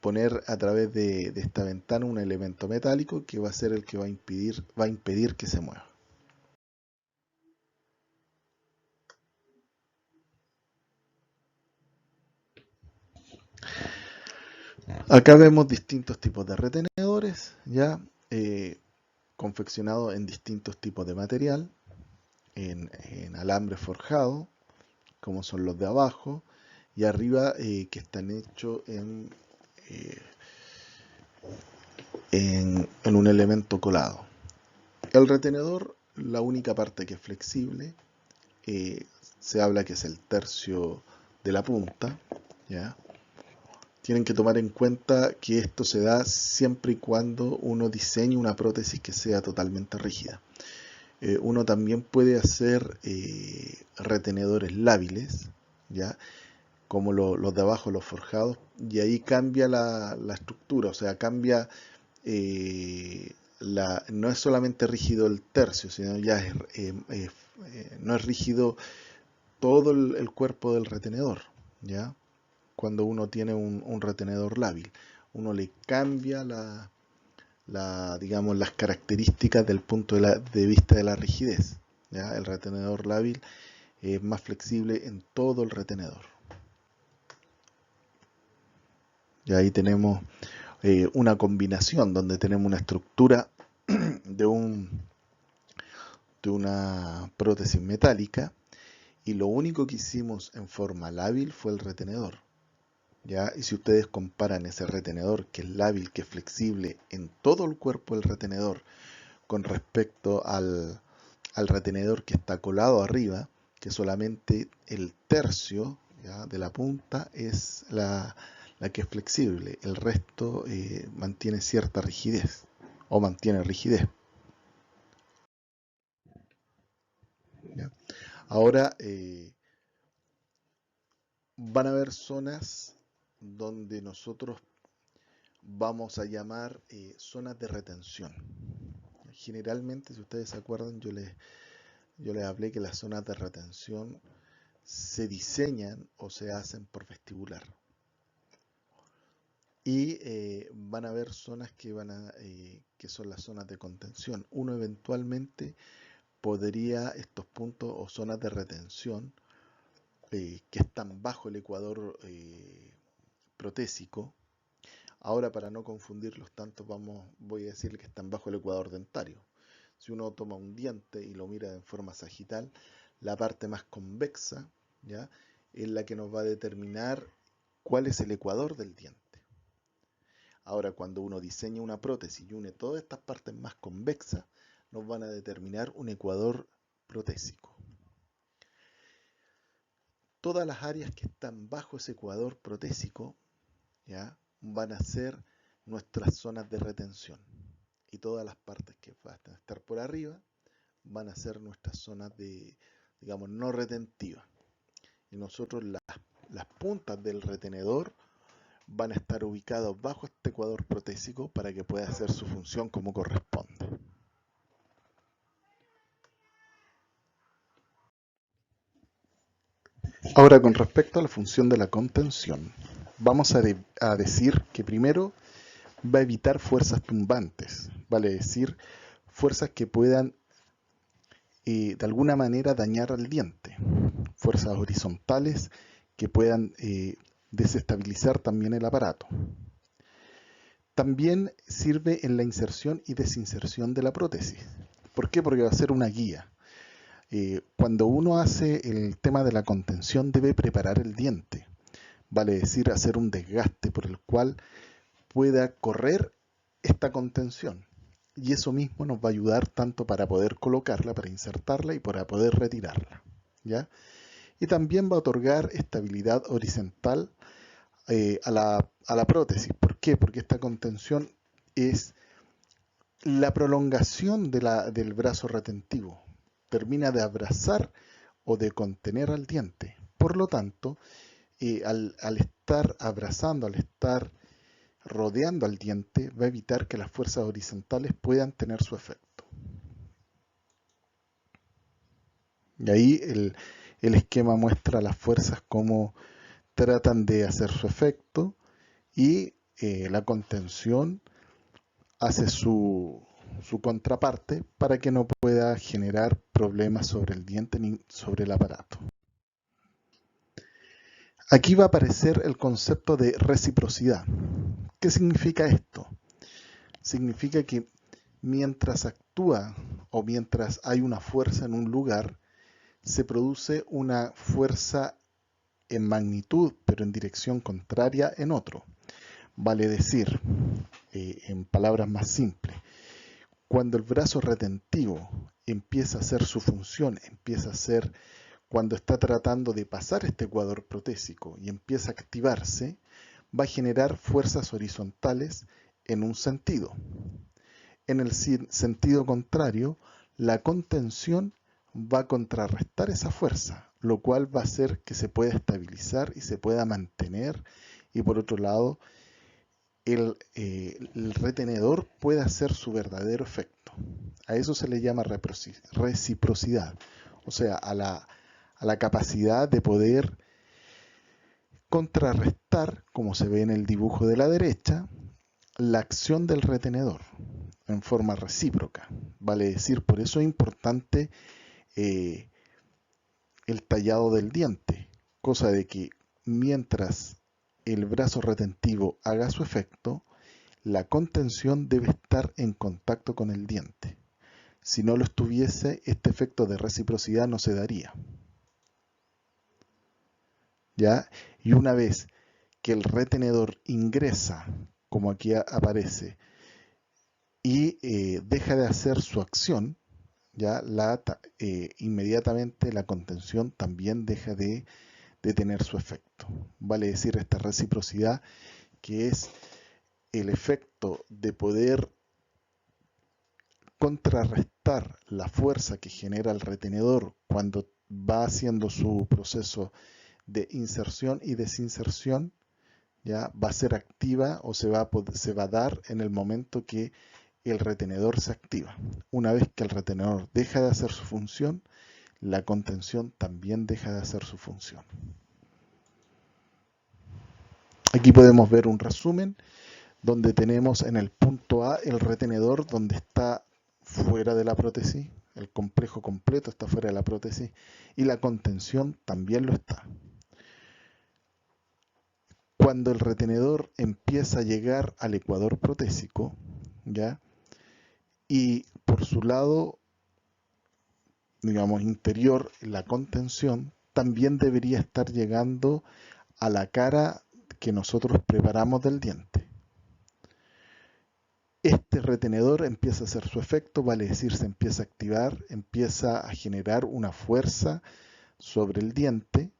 poner a través de esta ventana un elemento metálico que va a ser el que va a impedir que se mueva. Acá vemos distintos tipos de retenedores, ya confeccionados en distintos tipos de material, en alambre forjado, como son los de abajo, y arriba que están hechos en en un elemento colado. El retenedor, la única parte que es flexible, se habla que es el tercio de la punta, ¿ya? Tienen que tomar en cuenta que esto se da siempre y cuando uno diseñe una prótesis que sea totalmente rígida. Uno también puede hacer retenedores lábiles, ¿ya? Como los de abajo, los forjados, y ahí cambia la estructura, o sea, cambia, no es solamente rígido el tercio, sino ya no es rígido todo el cuerpo del retenedor, ¿ya? Cuando uno tiene un retenedor lábil, uno le cambia digamos, las características del punto de vista de la rigidez, ¿ya? El retenedor lábil es más flexible en todo el retenedor. Y ahí tenemos una combinación donde tenemos una estructura de una prótesis metálica, y lo único que hicimos en forma lábil fue el retenedor, ¿ya? Y si ustedes comparan ese retenedor que es lábil, que es flexible en todo el cuerpo del retenedor, con respecto al retenedor que está colado arriba, que solamente el tercio, ¿ya?, de la punta es la que es flexible, el resto mantiene cierta rigidez, o mantiene rigidez, ¿ya? Ahora, van a haber zonas donde nosotros vamos a llamar zonas de retención. Generalmente, si ustedes se acuerdan, yo les hablé que las zonas de retención se diseñan o se hacen por vestibular. Y van a haber zonas que son las zonas de contención. Uno eventualmente podría, estos puntos o zonas de retención que están bajo el ecuador protésico. Ahora, para no confundirlos tanto, voy a decir que están bajo el ecuador dentario. Si uno toma un diente y lo mira en forma sagital, la parte más convexa, ¿ya?, es la que nos va a determinar cuál es el ecuador del diente. Ahora, cuando uno diseña una prótesis y une todas estas partes más convexas, nos van a determinar un ecuador protésico. Todas las áreas que están bajo ese ecuador protésico, ¿ya?, van a ser nuestras zonas de retención. Y todas las partes que van a estar por arriba van a ser nuestras zonas de, digamos, no retentivas. Y nosotros las puntas del retenedor van a estar ubicados bajo este ecuador protésico para que pueda hacer su función como corresponde. Ahora, con respecto a la función de la contención, vamos a decir que primero va a evitar fuerzas tumbantes, vale decir, fuerzas que puedan de alguna manera dañar al diente, fuerzas horizontales que puedan desestabilizar también el aparato. También sirve en la inserción y desinserción de la prótesis. ¿Por qué? Porque va a ser una guía. Cuando uno hace el tema de la contención, debe preparar el diente, vale decir, hacer un desgaste por el cual pueda correr esta contención. Y eso mismo nos va a ayudar tanto para poder colocarla, para insertarla y para poder retirarla, ¿ya? Y también va a otorgar estabilidad horizontal a la prótesis. ¿Por qué? Porque esta contención es la prolongación del brazo retentivo. Termina de abrazar o de contener al diente. Por lo tanto, al estar abrazando, al estar rodeando al diente, va a evitar que las fuerzas horizontales puedan tener su efecto. Y ahí el esquema muestra las fuerzas cómo tratan de hacer su efecto, y la contención hace su contraparte para que no pueda generar problemas sobre el diente ni sobre el aparato. Aquí va a aparecer el concepto de reciprocidad. ¿Qué significa esto? Significa que mientras actúa o mientras hay una fuerza en un lugar, se produce una fuerza en magnitud, pero en dirección contraria en otro. Vale decir, en palabras más simples. Cuando el brazo retentivo empieza a hacer su función, empieza a hacer, cuando está tratando de pasar este ecuador protésico y empieza a activarse, va a generar fuerzas horizontales en un sentido. En el sentido contrario, la contención va a contrarrestar esa fuerza, lo cual va a hacer que se pueda estabilizar y se pueda mantener, y por otro lado, el retenedor puede hacer su verdadero efecto. A eso se le llama reciprocidad, o sea, a la capacidad de poder contrarrestar, como se ve en el dibujo de la derecha, la acción del retenedor en forma recíproca. Vale decir, por eso es importante eh, el tallado del diente, cosa de que mientras el brazo retentivo haga su efecto, la contención debe estar en contacto con el diente. Si no lo estuviese, este efecto de reciprocidad no se daría. ¿Ya? Y una vez que el retenedor ingresa, como aquí aparece, y deja de hacer su acción, ya inmediatamente la contención también deja de tener su efecto. Vale decir, esta reciprocidad, que es el efecto de poder contrarrestar la fuerza que genera el retenedor cuando va haciendo su proceso de inserción y desinserción, ya va a ser activa o se va a dar en el momento que el retenedor se activa. Una vez que el retenedor deja de hacer su función, la contención también deja de hacer su función. Aquí podemos ver un resumen donde tenemos en el punto A el retenedor donde está fuera de la prótesis, el complejo completo está fuera de la prótesis y la contención también lo está. Cuando el retenedor empieza a llegar al ecuador protésico, ¿ya? Y por su lado, digamos, interior, la contención también debería estar llegando a la cara que nosotros preparamos del diente. Este retenedor empieza a hacer su efecto, vale decir, se empieza a activar, empieza a generar una fuerza sobre el diente,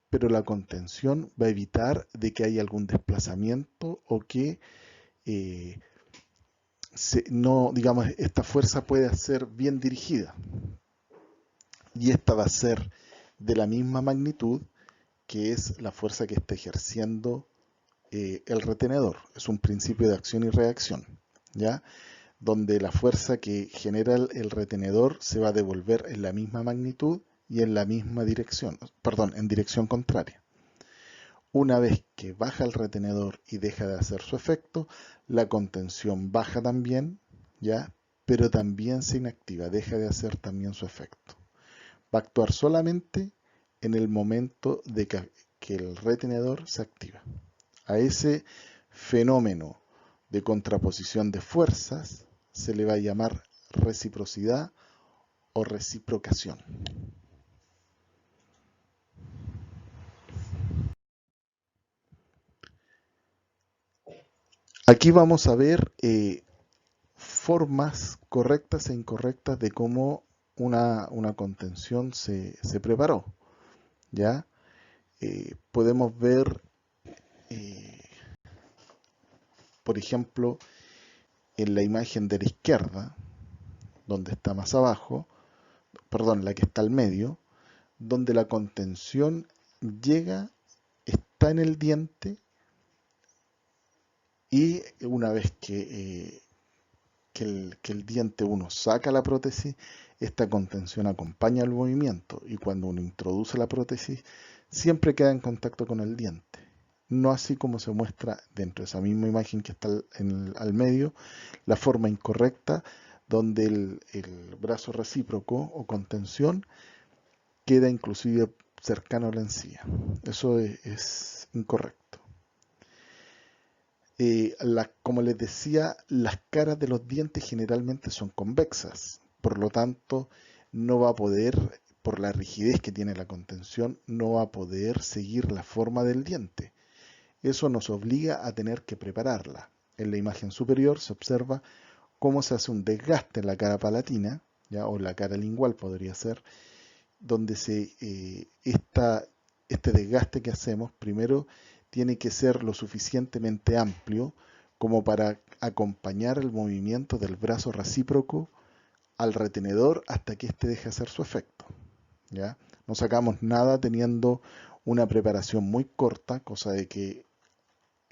pero la contención va a evitar de que haya algún desplazamiento o que no, digamos, esta fuerza pueda ser bien dirigida. Y esta va a ser de la misma magnitud que es la fuerza que está ejerciendo el retenedor. Es un principio de acción y reacción, ¿ya? Donde la fuerza que genera el retenedor se va a devolver en la misma magnitud y en la misma dirección, perdón, en dirección contraria. Una vez que baja el retenedor y deja de hacer su efecto, la contención baja también, ¿ya? Pero también se inactiva, deja de hacer también su efecto. Va a actuar solamente en el momento de que el retenedor se activa. A ese fenómeno de contraposición de fuerzas se le va a llamar reciprocidad o reciprocación. Aquí vamos a ver formas correctas e incorrectas de cómo una contención se preparó. ¿Ya? Podemos ver, por ejemplo, en la imagen de la izquierda, donde está más abajo, perdón, la que está al medio, donde la contención llega, está en el diente y una vez que el diente uno saca la prótesis, esta contención acompaña el movimiento y cuando uno introduce la prótesis siempre queda en contacto con el diente. No así como se muestra dentro de esa misma imagen que está al medio, la forma incorrecta donde el brazo recíproco o contención queda inclusive cercano a la encía. Eso es incorrecto. Como les decía, las caras de los dientes generalmente son convexas, por lo tanto no va a poder, por la rigidez que tiene la contención, no va a poder seguir la forma del diente. Eso nos obliga a tener que prepararla. en la imagen superior se observa cómo se hace un desgaste en la cara palatina, ¿ya? O la cara lingual podría ser, donde este desgaste que hacemos primero tiene que ser lo suficientemente amplio como para acompañar el movimiento del brazo recíproco al retenedor hasta que éste deje hacer su efecto, ¿ya? No sacamos nada teniendo una preparación muy corta, cosa de que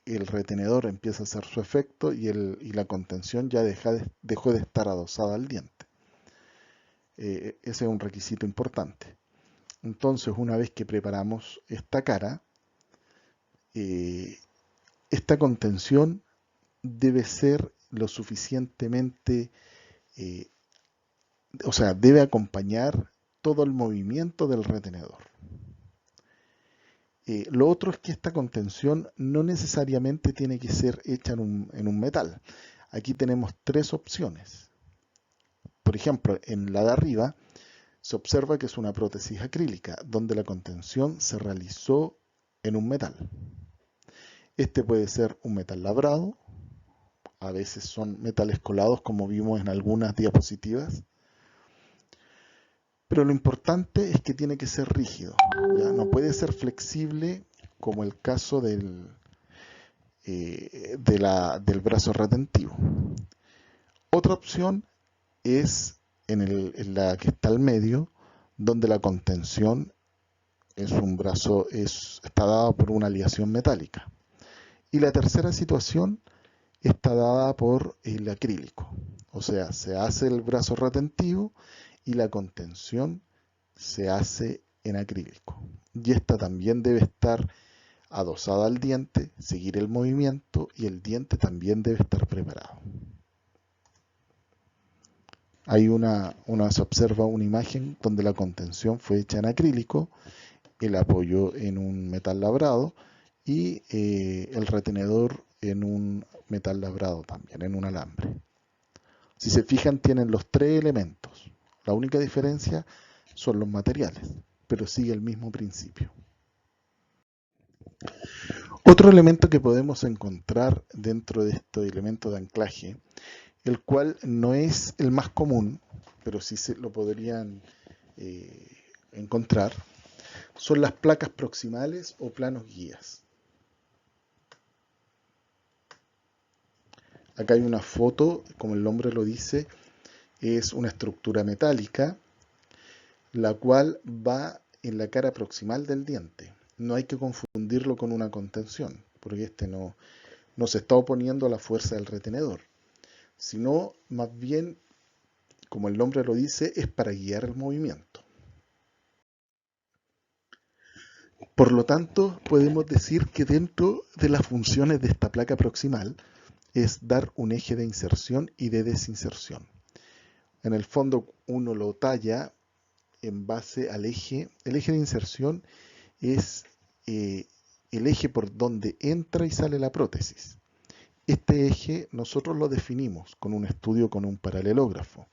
el retenedor empieza a hacer su efecto y la contención ya dejó de estar adosada al diente. Ese es un requisito importante. Entonces, una vez que preparamos esta cara, esta contención debe ser lo suficientemente, eh, o sea, debe acompañar todo el movimiento del retenedor. Lo otro es que esta contención no necesariamente tiene que ser hecha en un metal. Aquí tenemos tres opciones. Por ejemplo, en la de arriba se observa que es una prótesis acrílica, donde la contención se realizó en un metal. Este puede ser un metal labrado, a veces son metales colados como vimos en algunas diapositivas, pero lo importante es que tiene que ser rígido, ¿ya? No puede ser flexible como el caso del brazo retentivo. Otra opción es en la que está al medio, donde la contención es un brazo, está dada por una aleación metálica. Y la tercera situación está dada por el acrílico. O sea, se hace el brazo retentivo y la contención se hace en acrílico. Y esta también debe estar adosada al diente, seguir el movimiento y el diente también debe estar preparado. Hay se observa una imagen donde la contención fue hecha en acrílico, el apoyo en un metal labrado y el retenedor en un metal labrado también, en un alambre. Si se fijan, tienen los tres elementos. La única diferencia son los materiales, pero sigue el mismo principio. Otro elemento que podemos encontrar dentro de este elemento de anclaje, el cual no es el más común, pero sí se lo podrían encontrar, son las placas proximales o planos guías. Acá hay una foto, como el nombre lo dice, es una estructura metálica, la cual va en la cara proximal del diente. No hay que confundirlo con una contención, porque este no se está oponiendo a la fuerza del retenedor, sino más bien, como el nombre lo dice, es para guiar el movimiento. Por lo tanto, podemos decir que dentro de las funciones de esta placa proximal es dar un eje de inserción y de desinserción. En el fondo uno lo talla en base al eje. El eje de inserción es el eje por donde entra y sale la prótesis. Este eje nosotros lo definimos con un estudio con un paralelógrafo.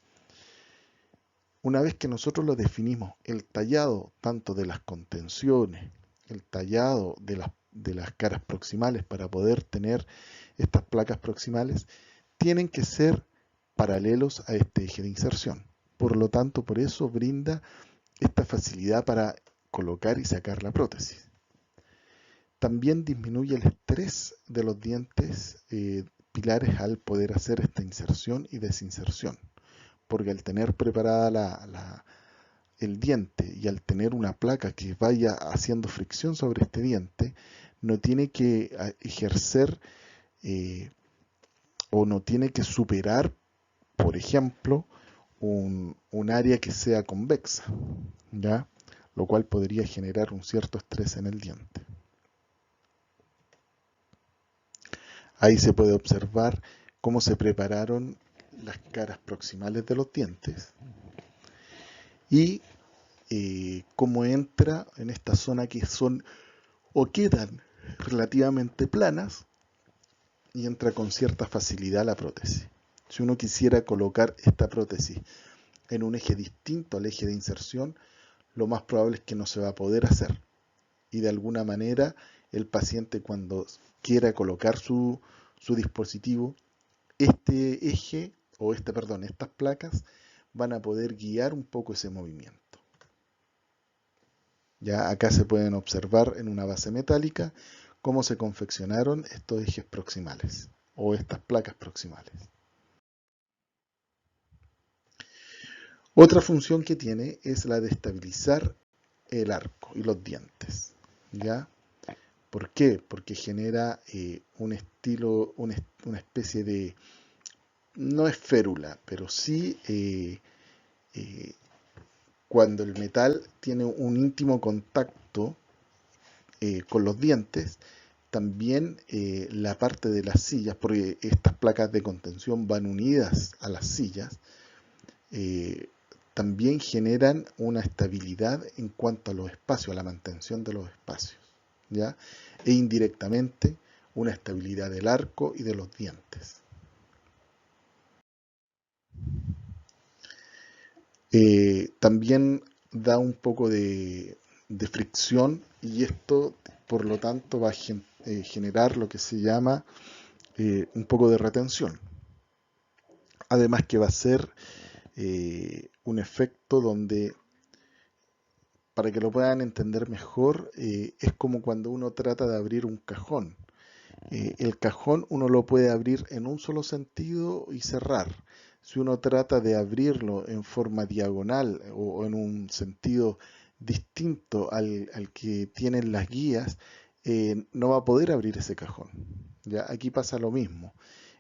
Una vez que nosotros lo definimos, el tallado tanto de las contenciones, el tallado de las caras proximales para poder tener estas placas proximales, tienen que ser paralelos a este eje de inserción. Por lo tanto, por eso brinda esta facilidad para colocar y sacar la prótesis. También disminuye el estrés de los dientes pilares al poder hacer esta inserción y desinserción, porque al tener preparada el diente y al tener una placa que vaya haciendo fricción sobre este diente, no tiene que ejercer o no tiene que superar, por ejemplo, un área que sea convexa, ¿ya? Lo cual podría generar un cierto estrés en el diente. Ahí se puede observar cómo se prepararon las caras proximales de los dientes y cómo entra en esta zona que son o quedan relativamente planas y entra con cierta facilidad la prótesis. Si uno quisiera colocar esta prótesis en un eje distinto al eje de inserción, lo más probable es que no se va a poder hacer. Y de alguna manera el paciente cuando quiera colocar su su dispositivo, este eje, estas placas van a poder guiar un poco ese movimiento. Ya acá se pueden observar en una base metálica cómo se confeccionaron estos ejes proximales o estas placas proximales. Otra función que tiene es la de estabilizar el arco y los dientes. ¿Ya? ¿Por qué? Porque genera un estilo, una especie de, no es férula, pero sí cuando el metal tiene un íntimo contacto con los dientes, también la parte de las sillas, porque estas placas de contención van unidas a las sillas, también generan una estabilidad en cuanto a los espacios, a la mantención de los espacios, ¿ya? E indirectamente una estabilidad del arco y de los dientes. También da un poco de fricción y esto, por lo tanto, va a generar lo que se llama un poco de retención. Además que va a ser un efecto donde, para que lo puedan entender mejor, es como cuando uno trata de abrir un cajón. El cajón uno lo puede abrir en un solo sentido y cerrar. Si uno trata de abrirlo en forma diagonal o en un sentido distinto al que tienen las guías, no va a poder abrir ese cajón. ¿Ya? Aquí pasa lo mismo.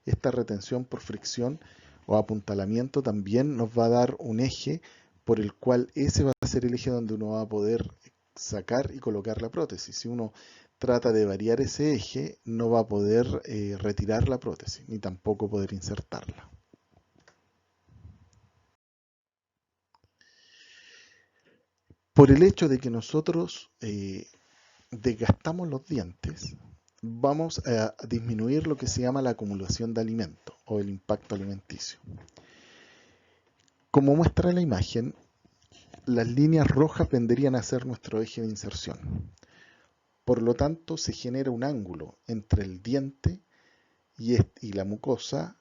Esta retención por fricción o apuntalamiento también nos va a dar un eje por el cual ese va a ser el eje donde uno va a poder sacar y colocar la prótesis. Si uno trata de variar ese eje, no va a poder retirar la prótesis, ni tampoco poder insertarla. Por el hecho de que nosotros desgastamos los dientes, vamos a disminuir lo que se llama la acumulación de alimento o el impacto alimenticio. Como muestra la imagen, las líneas rojas vendrían a ser nuestro eje de inserción. Por lo tanto, se genera un ángulo entre el diente y la mucosa.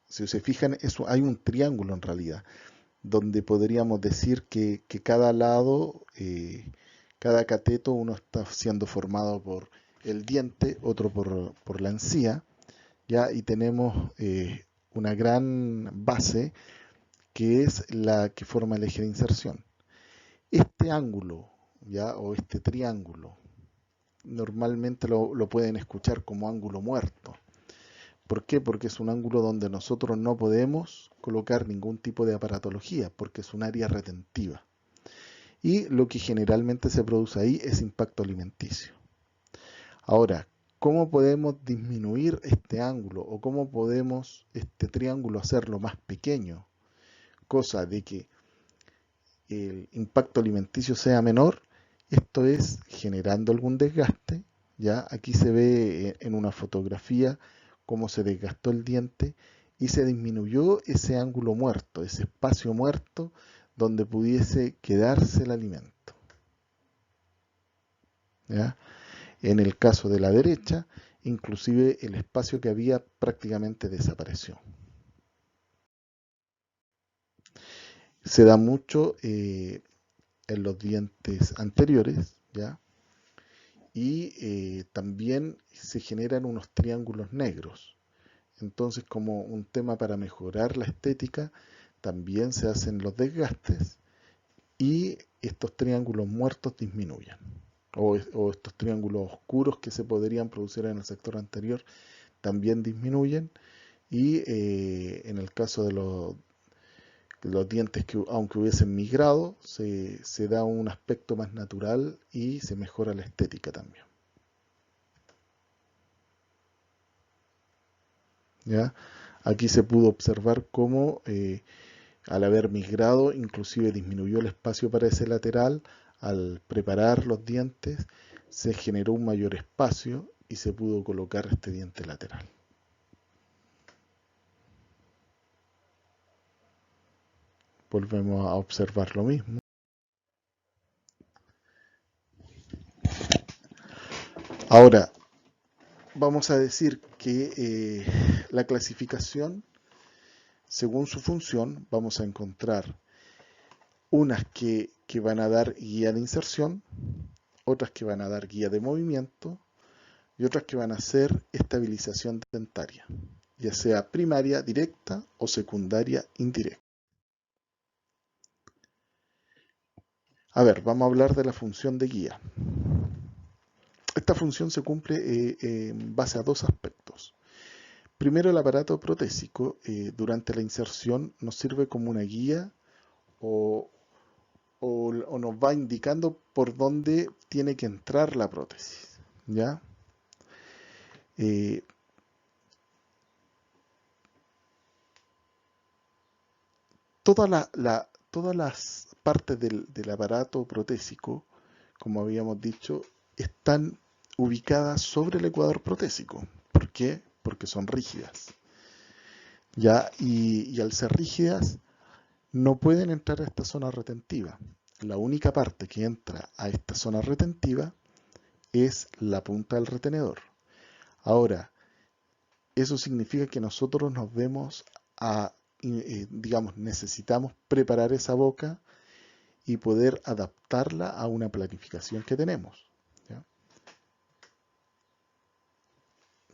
Si se fijan, hay un triángulo en realidad, donde podríamos decir que cada lado, cada cateto, uno está siendo formado por el diente, otro por la encía, ¿ya? Y tenemos una gran base que es la que forma el eje de inserción. Este ángulo, ¿ya? O este triángulo, normalmente lo pueden escuchar como ángulo muerto. ¿Por qué? Porque es un ángulo donde nosotros no podemos colocar ningún tipo de aparatología, porque es un área retentiva. Y lo que generalmente se produce ahí es impacto alimenticio. Ahora, ¿cómo podemos disminuir este ángulo o cómo podemos este triángulo hacerlo más pequeño? Cosa de que el impacto alimenticio sea menor. Esto es generando algún desgaste. ¿Ya? Aquí se ve en una fotografía cómo se desgastó el diente y se disminuyó ese ángulo muerto, ese espacio muerto donde pudiese quedarse el alimento. ¿Ya? En el caso de la derecha, inclusive el espacio que había prácticamente desapareció. Se da mucho en los dientes anteriores, ¿ya? Y también se generan unos triángulos negros. Entonces, como un tema para mejorar la estética, también se hacen los desgastes y estos triángulos muertos disminuyen. O estos triángulos oscuros que se podrían producir en el sector anterior también disminuyen. Y en el caso de los dientes que aunque hubiesen migrado, se da un aspecto más natural y se mejora la estética también. ¿Ya? Aquí se pudo observar cómo al haber migrado inclusive disminuyó el espacio para ese lateral. Al preparar los dientes se generó un mayor espacio y se pudo colocar este diente lateral. Volvemos a observar lo mismo. Ahora, vamos a decir que la clasificación, según su función, vamos a encontrar unas que van a dar guía de inserción, otras que van a dar guía de movimiento y otras que van a hacer estabilización dentaria, ya sea primaria directa o secundaria indirecta. A ver, vamos a hablar de la función de guía. Esta función se cumple en base a dos aspectos. Primero, el aparato protésico durante la inserción nos sirve como una guía o, o nos va indicando por dónde tiene que entrar la prótesis, ¿ya? Eh, todas las partes del aparato protésico, como habíamos dicho, están ubicadas sobre el ecuador protésico. ¿Por qué? Porque son rígidas. ¿Ya? Y al ser rígidas, no pueden entrar a esta zona retentiva. La única parte que entra a esta zona retentiva es la punta del retenedor. Ahora, eso significa que nosotros nos vemos digamos, necesitamos preparar esa boca y poder adaptarla a una planificación que tenemos, ¿ya?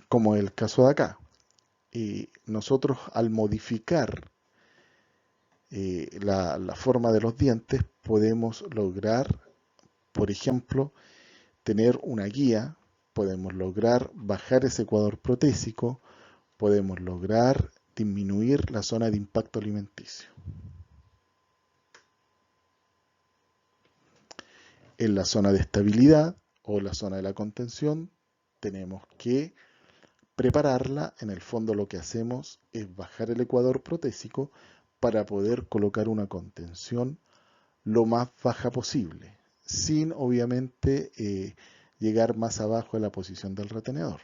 Como el caso de acá. Nosotros al modificar la forma de los dientes podemos lograr, por ejemplo, tener una guía, podemos lograr bajar ese ecuador protésico, podemos lograr disminuir la zona de impacto alimenticio. En la zona de estabilidad o la zona de la contención tenemos que prepararla. En el fondo lo que hacemos es bajar el ecuador protésico para poder colocar una contención lo más baja posible, sin obviamente llegar más abajo de la posición del retenedor.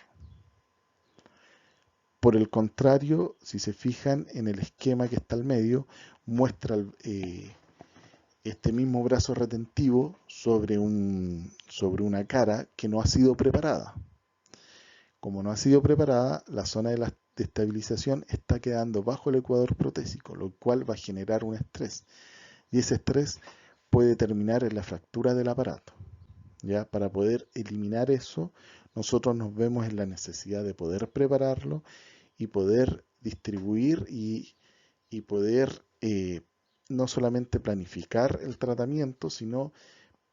Por el contrario, si se fijan en el esquema que está al medio, muestra este mismo brazo retentivo sobre una cara que no ha sido preparada. Como no ha sido preparada, la zona de estabilización está quedando bajo el ecuador protésico, lo cual va a generar un estrés. Y ese estrés puede terminar en la fractura del aparato. ¿Ya? Para poder eliminar eso, nosotros nos vemos en la necesidad de poder prepararlo y poder distribuir y poder no solamente planificar el tratamiento, sino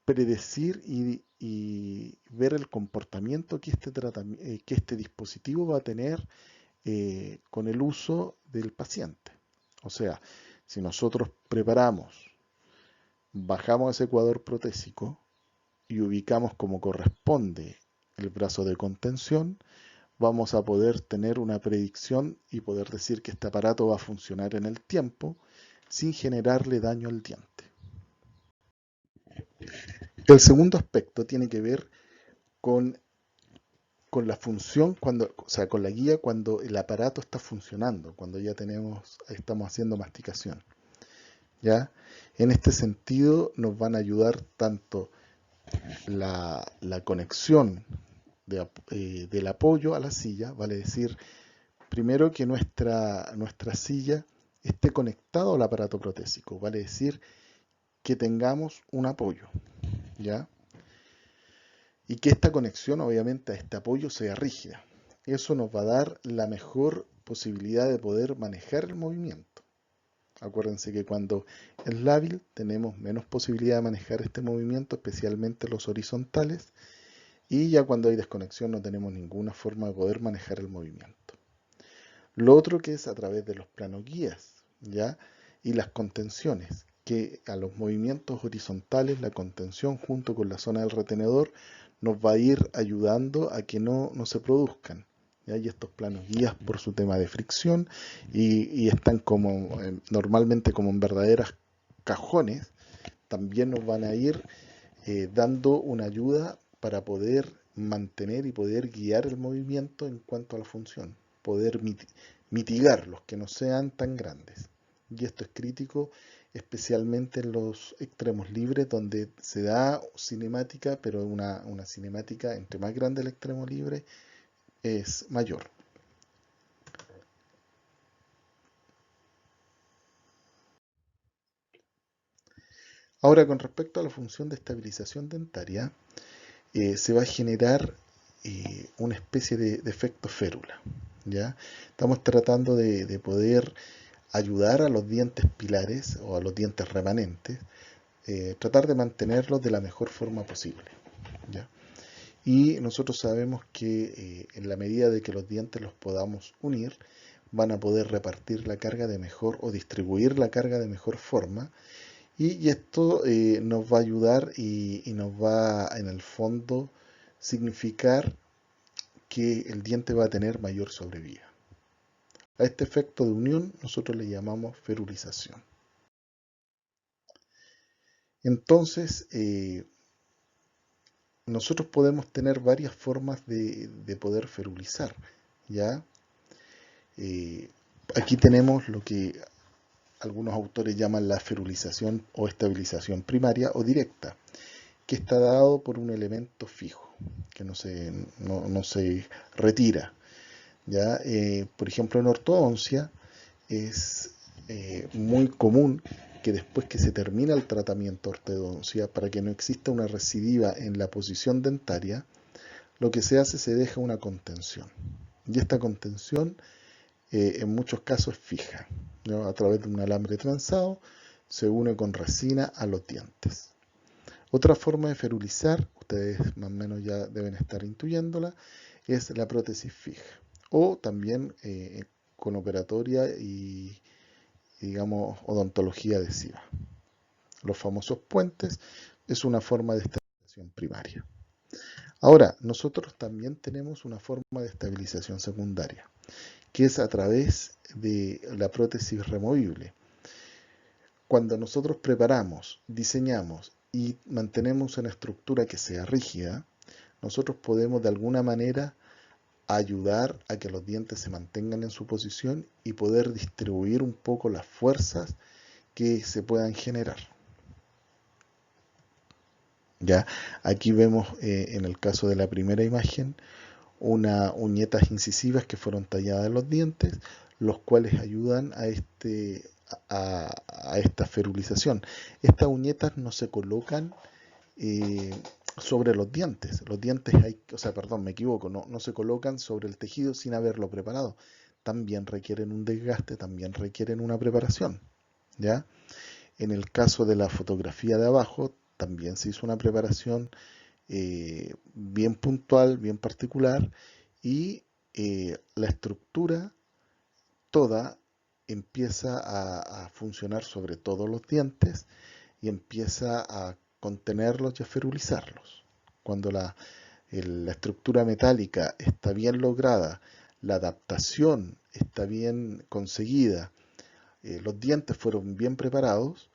predecir y ver el comportamiento que que este dispositivo va a tener con el uso del paciente. O sea, si nosotros preparamos, bajamos ese ecuador protésico y ubicamos como corresponde el brazo de contención, vamos a poder tener una predicción y poder decir que este aparato va a funcionar en el tiempo sin generarle daño al diente. El segundo aspecto tiene que ver con, con la función, o sea, con la guía cuando el aparato está funcionando, cuando ya estamos haciendo masticación. ¿Ya? En este sentido nos van a ayudar tanto la conexión del apoyo a la silla, vale decir, primero que nuestra silla esté conectado al aparato protésico, vale decir que tengamos un apoyo, ¿ya? Y que esta conexión, obviamente, a este apoyo sea rígida. Eso nos va a dar la mejor posibilidad de poder manejar el movimiento. Acuérdense que cuando es lábil tenemos menos posibilidad de manejar este movimiento, especialmente los horizontales, y ya cuando hay desconexión no tenemos ninguna forma de poder manejar el movimiento. Lo otro que es a través de los planos guías, ¿ya? Y las contenciones, que a los movimientos horizontales, la contención junto con la zona del retenedor nos va a ir ayudando a que no se produzcan. ¿Ya? Y estos planos guías por su tema de fricción y están como normalmente como en verdaderas cajones, también nos van a ir dando una ayuda para poder mantener y poder guiar el movimiento en cuanto a la función, poder mitigar los que no sean tan grandes. Y esto es crítico especialmente en los extremos libres donde se da cinemática, pero una cinemática entre más grande el extremo libre, es mayor. Ahora, con respecto a la función de estabilización dentaria, se va a generar una especie de efecto férula. ¿Ya? Estamos tratando de poder ayudar a los dientes pilares o a los dientes remanentes, tratar de mantenerlos de la mejor forma posible. ¿Ya? Y nosotros sabemos que en la medida de que los dientes los podamos unir, van a poder repartir la carga de mejor o distribuir la carga de mejor forma. Y esto nos va a ayudar y nos va en el fondo significar que el diente va a tener mayor sobrevida. A este efecto de unión nosotros le llamamos ferulización. Entonces, nosotros podemos tener varias formas de poder ferulizar, ¿ya? Eh, Aquí tenemos lo que algunos autores llaman la ferulización o estabilización primaria o directa, que está dado por un elemento fijo, que no se retira. ¿Ya? Por ejemplo, en ortodoncia es muy común que después que se termina el tratamiento de ortodoncia, para que no exista una recidiva en la posición dentaria, lo que se hace, se deja una contención. Y esta contención en muchos casos es fija, ¿no? A través de un alambre trenzado se une con resina a los dientes. Otra forma de ferulizar, ustedes más o menos ya deben estar intuyéndola, es la prótesis fija o también con operatoria y digamos odontología adhesiva. Los famosos puentes es una forma de estabilización primaria. Ahora, nosotros también tenemos una forma de estabilización secundaria, que es a través de la prótesis removible. Cuando nosotros preparamos, diseñamos y mantenemos una estructura que sea rígida, nosotros podemos de alguna manera ayudar a que los dientes se mantengan en su posición y poder distribuir un poco las fuerzas que se puedan generar. Ya, aquí vemos en el caso de la primera imagen unas uñetas incisivas que fueron talladas en los dientes, los cuales ayudan a esta ferulización. Estas uñetas no se colocan eh, sobre los dientes. Los dientes perdón, me equivoco, no se colocan sobre el tejido sin haberlo preparado. También requieren un desgaste, también requieren una preparación. ¿Ya? En el caso de la fotografía de abajo, también se hizo una preparación bien puntual, bien particular, y la estructura toda empieza a funcionar sobre todos los dientes y empieza a contenerlos y a ferulizarlos. Cuando la estructura metálica está bien lograda, la adaptación está bien conseguida, los dientes fueron bien preparados,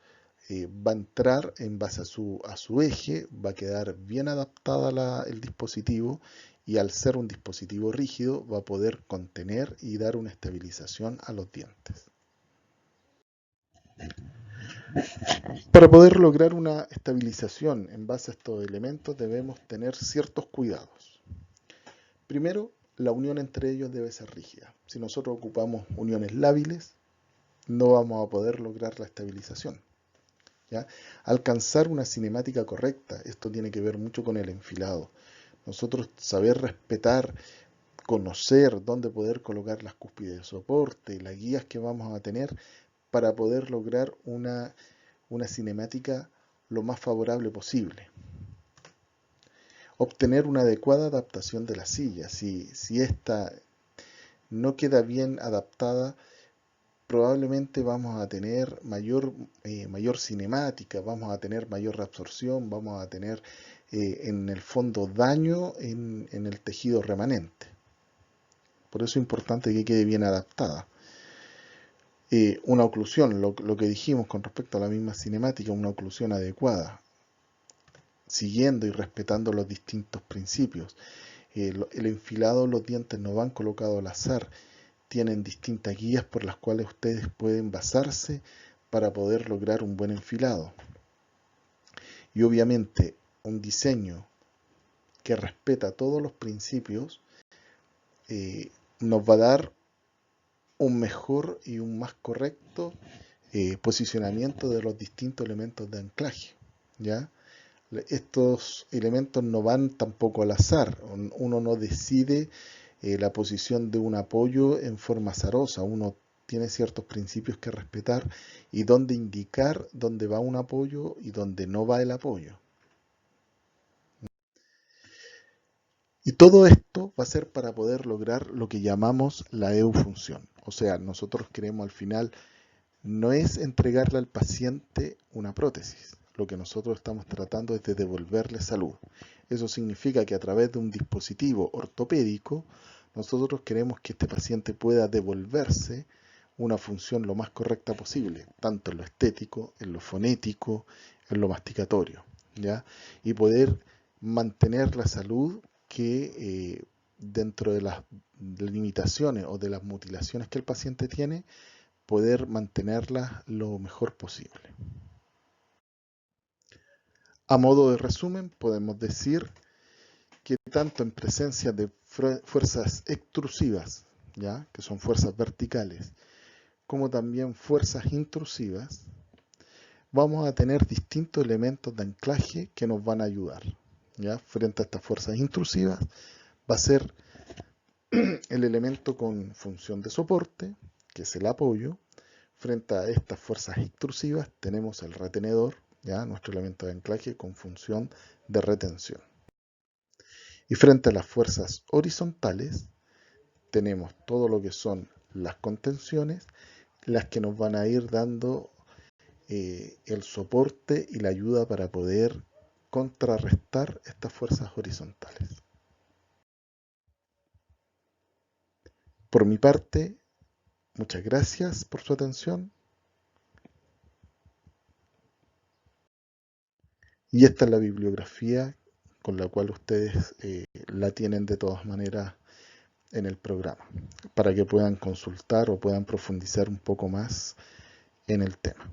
va a entrar en base a su eje, va a quedar bien adaptada el dispositivo y al ser un dispositivo rígido va a poder contener y dar una estabilización a los dientes. Para poder lograr una estabilización en base a estos elementos debemos tener ciertos cuidados. Primero, la unión entre ellos debe ser rígida. Si nosotros ocupamos uniones lábiles, no vamos a poder lograr la estabilización. ¿Ya? Alcanzar una cinemática correcta, esto tiene que ver mucho con el enfilado. Nosotros saber respetar, conocer dónde poder colocar las cúspides de soporte, las guías que vamos a tener para poder lograr una cinemática lo más favorable posible. Obtener una adecuada adaptación de la silla. Si esta no queda bien adaptada, probablemente vamos a tener mayor cinemática, vamos a tener mayor reabsorción, vamos a tener en el fondo daño en el tejido remanente. Por eso es importante que quede bien adaptada. Una oclusión, lo que dijimos con respecto a la misma cinemática, una oclusión adecuada, siguiendo y respetando los distintos principios. El enfilado, los dientes no van colocados al azar, tienen distintas guías por las cuales ustedes pueden basarse para poder lograr un buen enfilado. Y obviamente un diseño que respeta todos los principios nos va a dar un mejor y un más correcto posicionamiento de los distintos elementos de anclaje, ¿ya? Estos elementos no van tampoco al azar, uno no decide la posición de un apoyo en forma azarosa, uno tiene ciertos principios que respetar y dónde indicar dónde va un apoyo y dónde no va el apoyo. Y todo esto va a ser para poder lograr lo que llamamos la eufunción. O sea, nosotros queremos al final no es entregarle al paciente una prótesis. Lo que nosotros estamos tratando es de devolverle salud. Eso significa que a través de un dispositivo ortopédico, nosotros queremos que este paciente pueda devolverse una función lo más correcta posible, tanto en lo estético, en lo fonético, en lo masticatorio, ¿ya? Y poder mantener la salud que dentro de las limitaciones o de las mutilaciones que el paciente tiene, poder mantenerlas lo mejor posible. A modo de resumen, podemos decir que tanto en presencia de fuerzas extrusivas, ¿ya? Que son fuerzas verticales, como también fuerzas intrusivas, vamos a tener distintos elementos de anclaje que nos van a ayudar, ¿ya? Frente a estas fuerzas intrusivas va a ser el elemento con función de soporte, que es el apoyo. Frente a estas fuerzas extrusivas tenemos el retenedor, ¿ya? Nuestro elemento de anclaje con función de retención. Y frente a las fuerzas horizontales tenemos todo lo que son las contenciones, las que nos van a ir dando el soporte y la ayuda para poder contrarrestar estas fuerzas horizontales. Por mi parte, muchas gracias por su atención. Y esta es la bibliografía con la cual ustedes la tienen de todas maneras en el programa, para que puedan consultar o puedan profundizar un poco más en el tema.